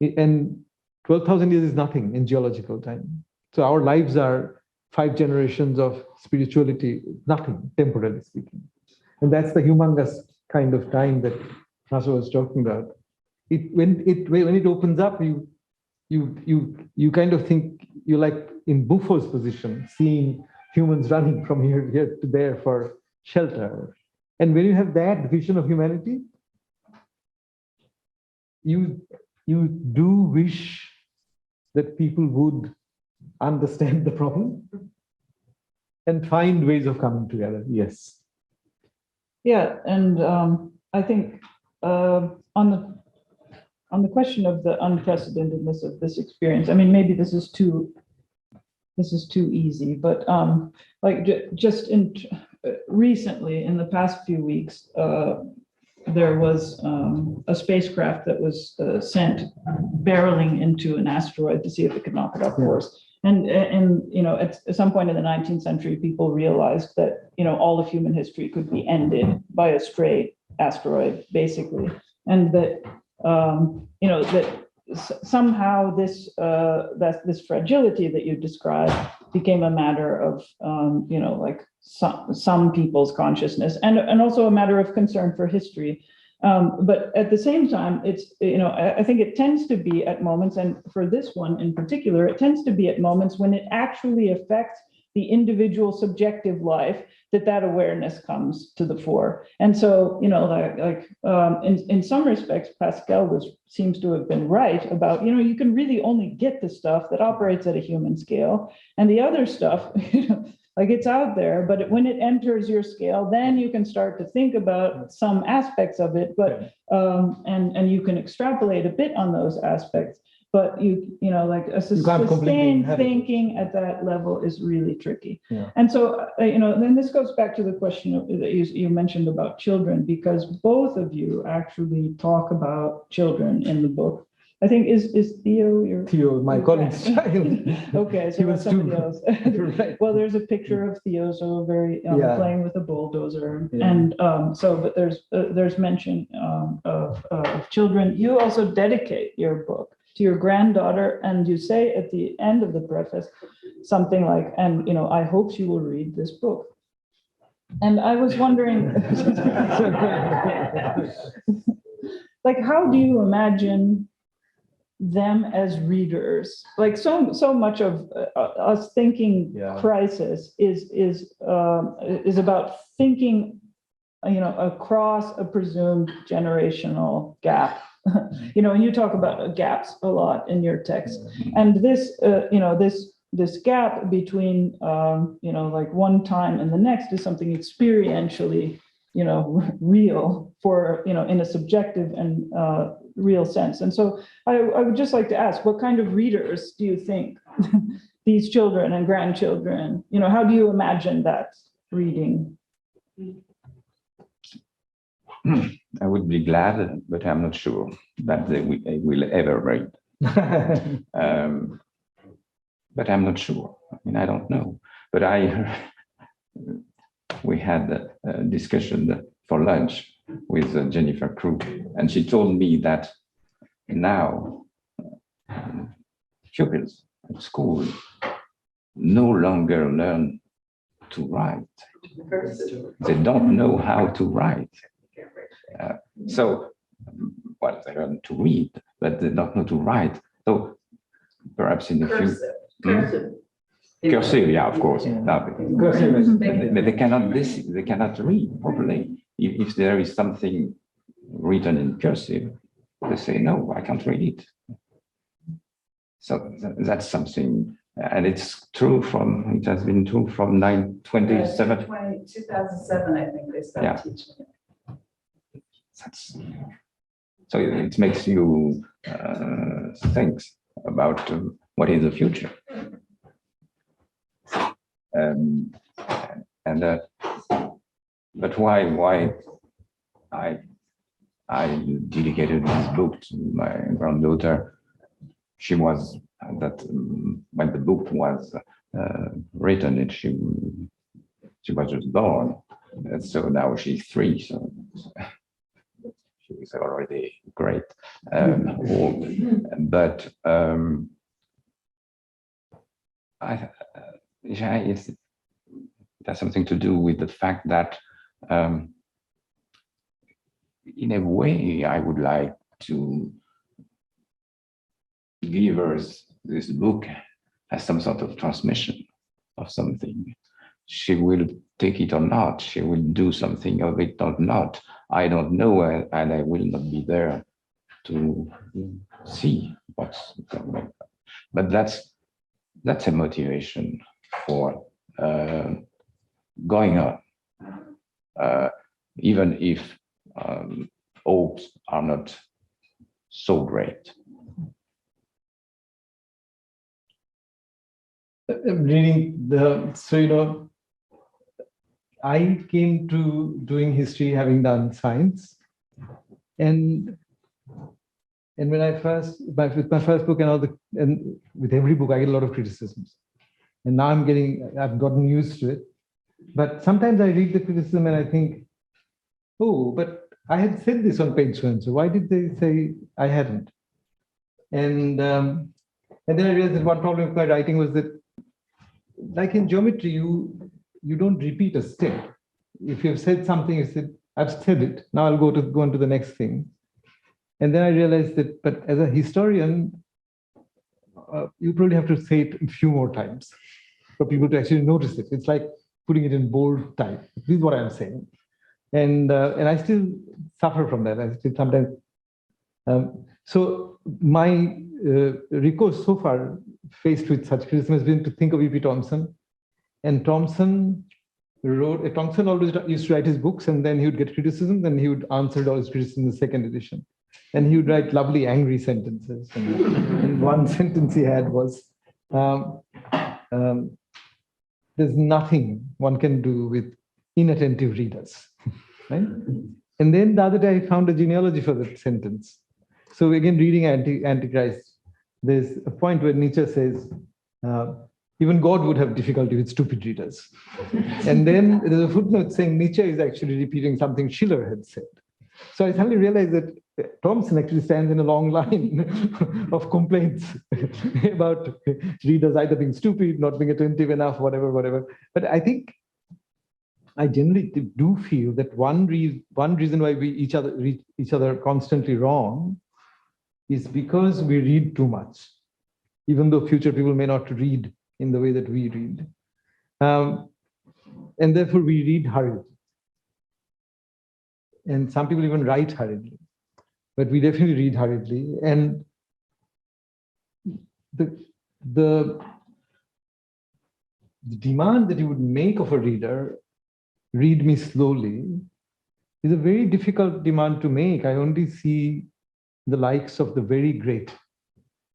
And 12,000 years is nothing in geological time. So our lives are 5 generations of spirituality, nothing, temporally speaking. And that's the humongous kind of time that François was talking about. When it opens up, you kind of think you're like in Buffo's position, seeing humans running from here to there for shelter. And when you have that vision of humanity, you do wish that people would understand the problem and find ways of coming together. Yes. Yeah, and I think on the question of the unprecedentedness of this experience, I mean, maybe this is too easy, but just recently, in the past few weeks, there was a spacecraft that was sent barreling into an asteroid to see if it could knock it off course. And at some point in the 19th century, people realized that all of human history could be ended by a stray asteroid, basically, and that somehow this fragility that you described became a matter of some people's consciousness and also a matter of concern for history. But at the same time, it's, I think it tends to be at moments, and for this one in particular, it tends to be at moments when it actually affects the individual subjective life that awareness comes to the fore. And so, in some respects, Pascal seems to have been right about, you can really only get the stuff that operates at a human scale, and the other stuff, it's out there, but when it enters your scale, then you can start to think about some aspects of it, but and you can extrapolate a bit on those aspects. but you know, like a You can't completely sustained inhabit it. thinking at that level is really tricky. Yeah. And so, you know, then this goes back to the question that you mentioned about children, because both of you actually talk about children in the book. I think is Theo your Theo, my colleague's child. okay, so He that's was somebody two. else. Right. Well, there's a picture of Theo, so very Yeah. playing with a bulldozer, Yeah. and so but there's mention of children. You also dedicate your book to your granddaughter, and you say at the end of the preface something like, and you know, I hope she will read this book. And I was wondering, like, how do you imagine them as readers? Like so much of us thinking Yeah. crisis is about thinking, you know, across a presumed generational gap. You know, and you talk about gaps a lot in your text, and this, you know, this gap between, you know, like one time and the next is something experientially, you know, real for, you know, in a subjective and real sense. And so I would just like to ask, what kind of readers do you think these children and grandchildren, you know, how do you imagine that reading? I would be glad, but I'm not sure that they will ever read. But I'm not sure. I mean, I don't know. But we had a discussion for lunch with Jennifer Crew, and she told me that now pupils at school no longer learn to write. They don't know how to write. So, well, they learn to read, but they don't know to write. So perhaps in the future. Cursive, yeah, of course. But they cannot listen, they cannot read properly. If there is something written in cursive, they say, no, I can't read it. So that's something, and it's true from, it has been true from 2007, I think they started teaching it. So it makes you think about what is the future. But why I dedicated this book to my granddaughter. She was that when the book was written, and she was just born, and so now she's 3. So she was already great. But it has something to do with the fact that, in a way, I would like to give her this book as some sort of transmission of something. She will take it or not. She will do something of it or not. I don't know, and I will not be there to see what's coming. But that's a motivation for going on, even if hopes are not so great. Reading so you know, I came to doing history having done science, and when I with my first book and with every book I get a lot of criticisms, and now I've gotten used to it. But sometimes I read the criticism and I think, oh, but I had said this on page so and so. Why did they say I hadn't? And then I realized that one problem with my writing was that, like in geometry, you don't repeat a step. If you've said something, you said, I've said it. Now I'll go on to the next thing. And then I realized that, but as a historian, you probably have to say it a few more times for people to actually notice it. It's like putting it in bold type. This is what I'm saying. And I still suffer from that. I still sometimes. So my recourse so far, faced with such criticism, has been to think of E.P. Thompson. And Thompson always used to write his books, and then he would get criticism, then he would answer all his criticism in the second edition. And he would write lovely angry sentences. And one sentence he had was, there's nothing one can do with inattentive readers, right? And then the other day I found a genealogy for that sentence. So again, reading Antichrist, there's a point where Nietzsche says, even God would have difficulty with stupid readers. And then there's a footnote saying Nietzsche is actually repeating something Schiller had said. So I suddenly realized that Thompson actually stands in a long line of complaints about readers either being stupid, not being attentive enough, whatever. But I think I generally do feel that one reason why we read each other constantly wrong is because we read too much, even though future people may not read in the way that we read. And therefore we read hurriedly. And some people even write hurriedly, but we definitely read hurriedly. And the demand that you would make of a reader, read me slowly, is a very difficult demand to make. I only see the likes of the very great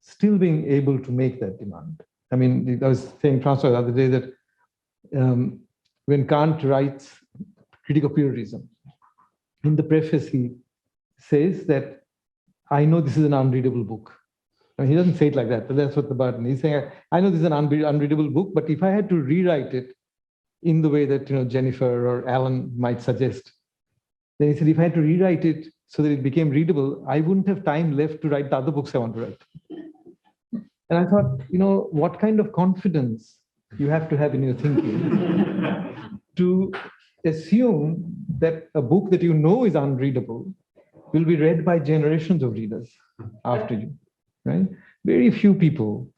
still being able to make that demand. I mean, I was saying, François, the other day that when Kant writes Critique of Pure Reason, in the preface, he says that I know this is an unreadable book. I mean, he doesn't say it like that, but that's what the burden. He's saying, I know this is an unreadable book, but if I had to rewrite it in the way that Jennifer or Alan might suggest, then he said, if I had to rewrite it so that it became readable, I wouldn't have time left to write the other books I want to write. And I thought, what kind of confidence you have to have in your thinking to assume that a book that you know is unreadable will be read by generations of readers after you, right? Very few people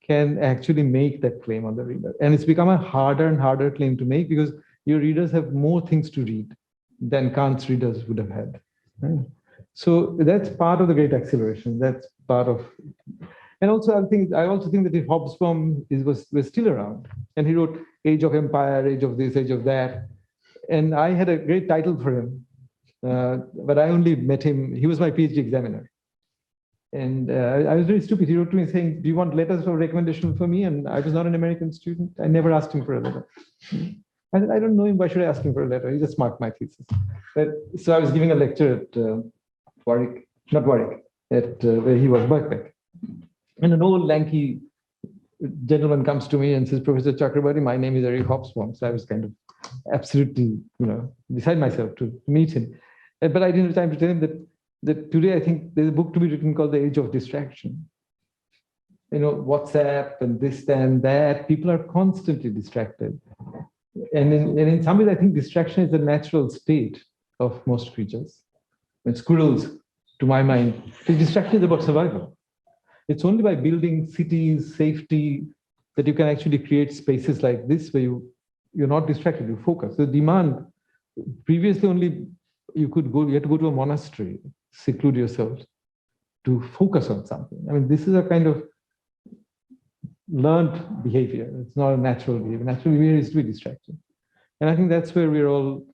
can actually make that claim on the reader. And it's become a harder and harder claim to make because your readers have more things to read than Kant's readers would have had, right? So that's part of the great acceleration. That's part of, and also I also think that if Hobsbawm was still around and he wrote Age of Empire, Age of this, Age of that, and I had a great title for him, but I only met him, he was my PhD examiner. And I was very stupid. He wrote to me saying, do you want letters of recommendation for me? And I was not an American student. I never asked him for a letter. I said, I don't know him. Why should I ask him for a letter? He just marked my thesis. So I was giving a lecture at Warwick, not Warwick, at where he was, Birkbeck. And an old lanky gentleman comes to me and says, Professor Chakrabarty, my name is Eric Hobsbawm. So I was kind of absolutely, beside myself to meet him. But I didn't have time to tell him that today I think there's a book to be written called The Age of Distraction. WhatsApp and this and that, people are constantly distracted. And in some ways, I think distraction is a natural state of most creatures. When squirrels, to my mind, distraction is about survival. It's only by building cities, safety, that you can actually create spaces like this where you're not distracted, you focus. The demand, previously only you had to go to a monastery, seclude yourself to focus on something. I mean, this is a kind of learned behavior. It's not a natural behavior. Natural behavior is to be distracted. And I think that's where we're all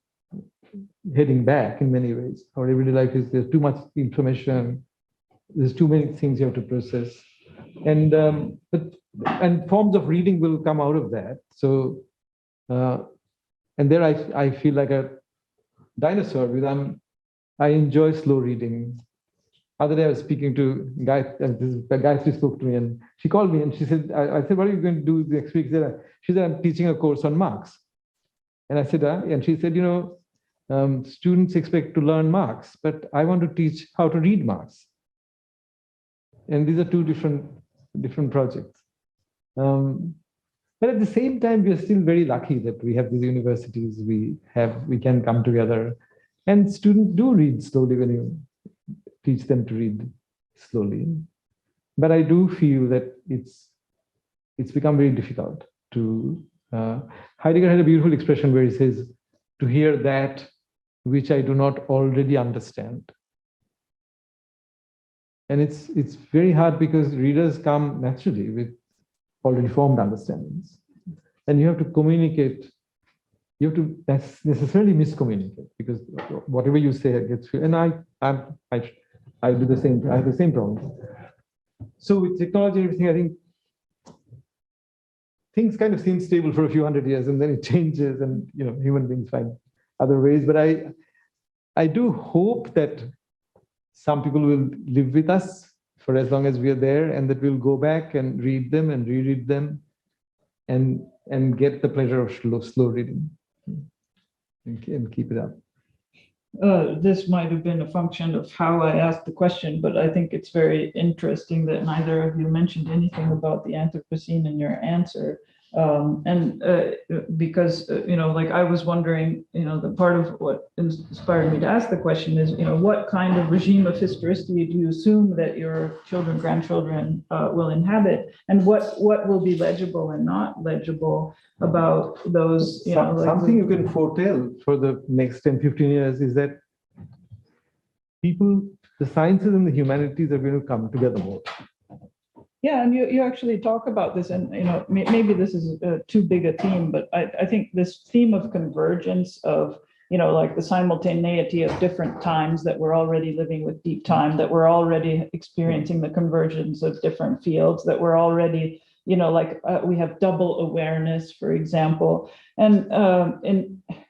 heading back in many ways. Our everyday life there's too much information. There's too many things you have to process. And forms of reading will come out of that. So, and there I feel like a dinosaur because I enjoy slow reading. Other day I was speaking to Gayatri spoke to me and she called me and she said, I said, what are you going to do next week? She said, I'm teaching a course on Marx. And I said, and she said, students expect to learn Marx, but I want to teach how to read Marx. And these are two different projects. But at the same time, we are still very lucky that we have these universities, we can come together. And students do read slowly when you teach them to read slowly. But I do feel that it's become very difficult to, Heidegger had a beautiful expression where he says, to hear that which I do not already understand. And it's very hard because readers come naturally with already formed understandings. And you have to communicate, you have to necessarily miscommunicate because whatever you say gets through. And I I do the same. I have the same problem. So with technology and everything, I think things kind of seem stable for a few hundred years, and then it changes, and human beings find other ways. But I do hope that some people will live with us for as long as we are there, and that we'll go back and read them and reread them, and get the pleasure of slow reading, and keep it up. This might have been a function of how I asked the question, but I think it's very interesting that neither of you mentioned anything about the Anthropocene in your answer. Because, like I was wondering, the part of what inspired me to ask the question is, what kind of regime of historicity do you assume that your children, grandchildren will inhabit? And what will be legible and not legible about those, something you can foretell for the next 10, 15 years is that the sciences and the humanities are going to come together more. Yeah, and you actually talk about this, and maybe this is too big a theme, but I think this theme of convergence of like the simultaneity of different times, that we're already living with deep time, that we're already experiencing the convergence of different fields, that we're already we have double awareness, for example. And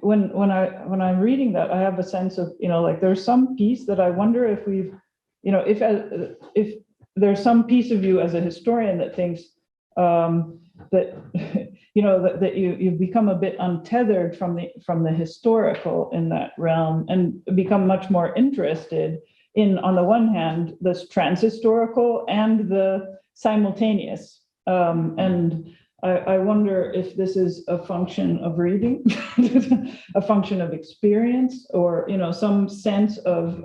when I'm reading that, I have a sense of like there's some piece that I wonder if we've if there's some piece of you as a historian that thinks that that you've become a bit untethered from the historical in that realm, and become much more interested in, on the one hand, this transhistorical and the simultaneous. And I wonder if this is a function of reading, a function of experience, or some sense of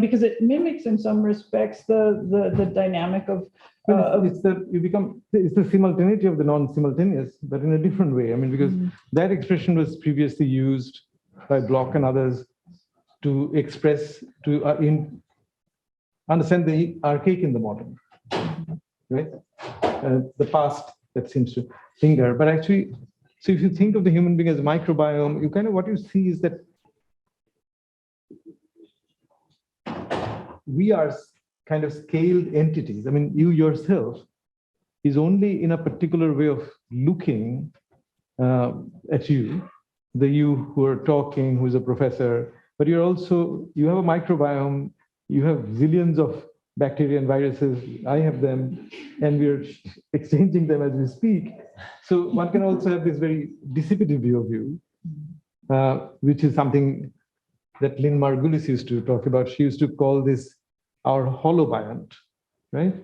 because it mimics in some respects the dynamic of. It's the simultaneity of the non-simultaneous, but in a different way. I mean, because that expression was previously used by Bloch and others to express, understand the archaic in the modern, right? The past that seems to linger, but actually, so if you think of the human being as a microbiome, what you see is that we are kind of scaled entities. I mean, you yourself is only in a particular way of looking at you, the you who are talking, who is a professor, but you have a microbiome, you have zillions of bacteria and viruses, I have them, and we're exchanging them as we speak. So one can also have this very dissipative view of you, which is something that Lynn Margulis used to talk about. She used to call this our holobiont, right?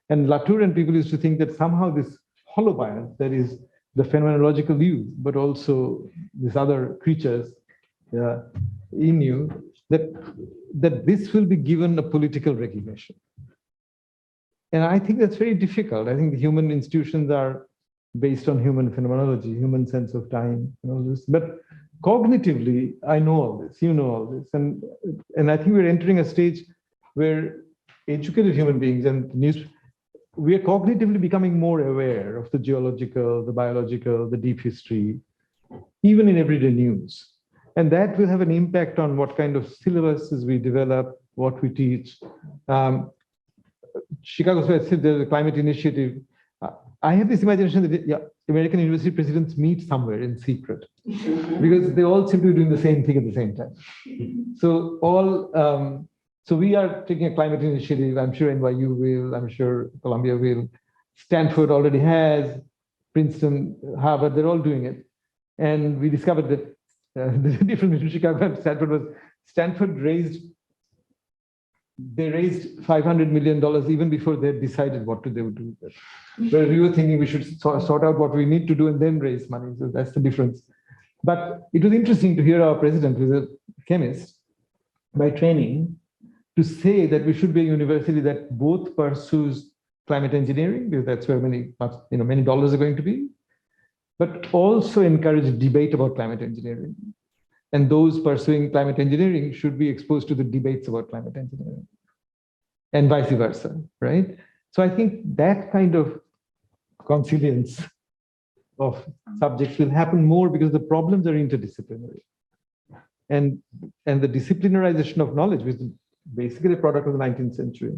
And Latour and people used to think that somehow this holobiont, that is the phenomenological you, but also these other creatures in you, that this will be given a political recognition. And I think that's very difficult. I think the human institutions are based on human phenomenology, human sense of time, and all this. But cognitively, I know all this, you know all this. And I think we're entering a stage where educated human beings and we are cognitively becoming more aware of the geological, the biological, the deep history, even in everyday news. And that will have an impact on what kind of syllabuses we develop, what we teach. Chicago said there's a climate initiative. I have this imagination that American university presidents meet somewhere in secret, because they all seem to be doing the same thing at the same time. So we are taking a climate initiative. I'm sure NYU will, I'm sure Columbia will. Stanford already has, Princeton, Harvard, they're all doing it. And we discovered that the difference between Chicago and Stanford was Stanford raised $500 million even before they had decided what they would do with it. Whereas we were thinking we should sort out what we need to do and then raise money. So that's the difference. But it was interesting to hear our president, who is a chemist by training, to say that we should be a university that both pursues climate engineering, because that's where many dollars are going to be, but also encourage debate about climate engineering. And those pursuing climate engineering should be exposed to the debates about climate engineering, and vice versa, right? So I think that kind of consilience of subjects will happen more because the problems are interdisciplinary. And the disciplinarization of knowledge, which basically a product of the 19th century,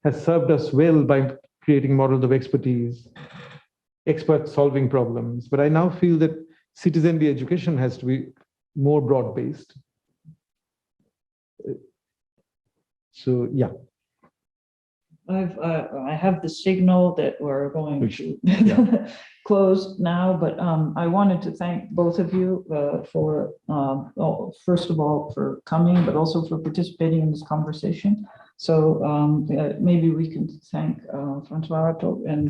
has served us well by creating models of expertise, experts solving problems. But I now feel that citizenry education has to be more broad-based. So, yeah. I have the signal that we're going to close now, but I wanted to thank both of you for, first of all, for coming, but also for participating in this conversation. So maybe we can thank François Hartog and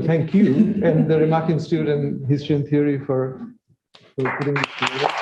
thank you, and the Remarque Institute and History and Theory for putting this together.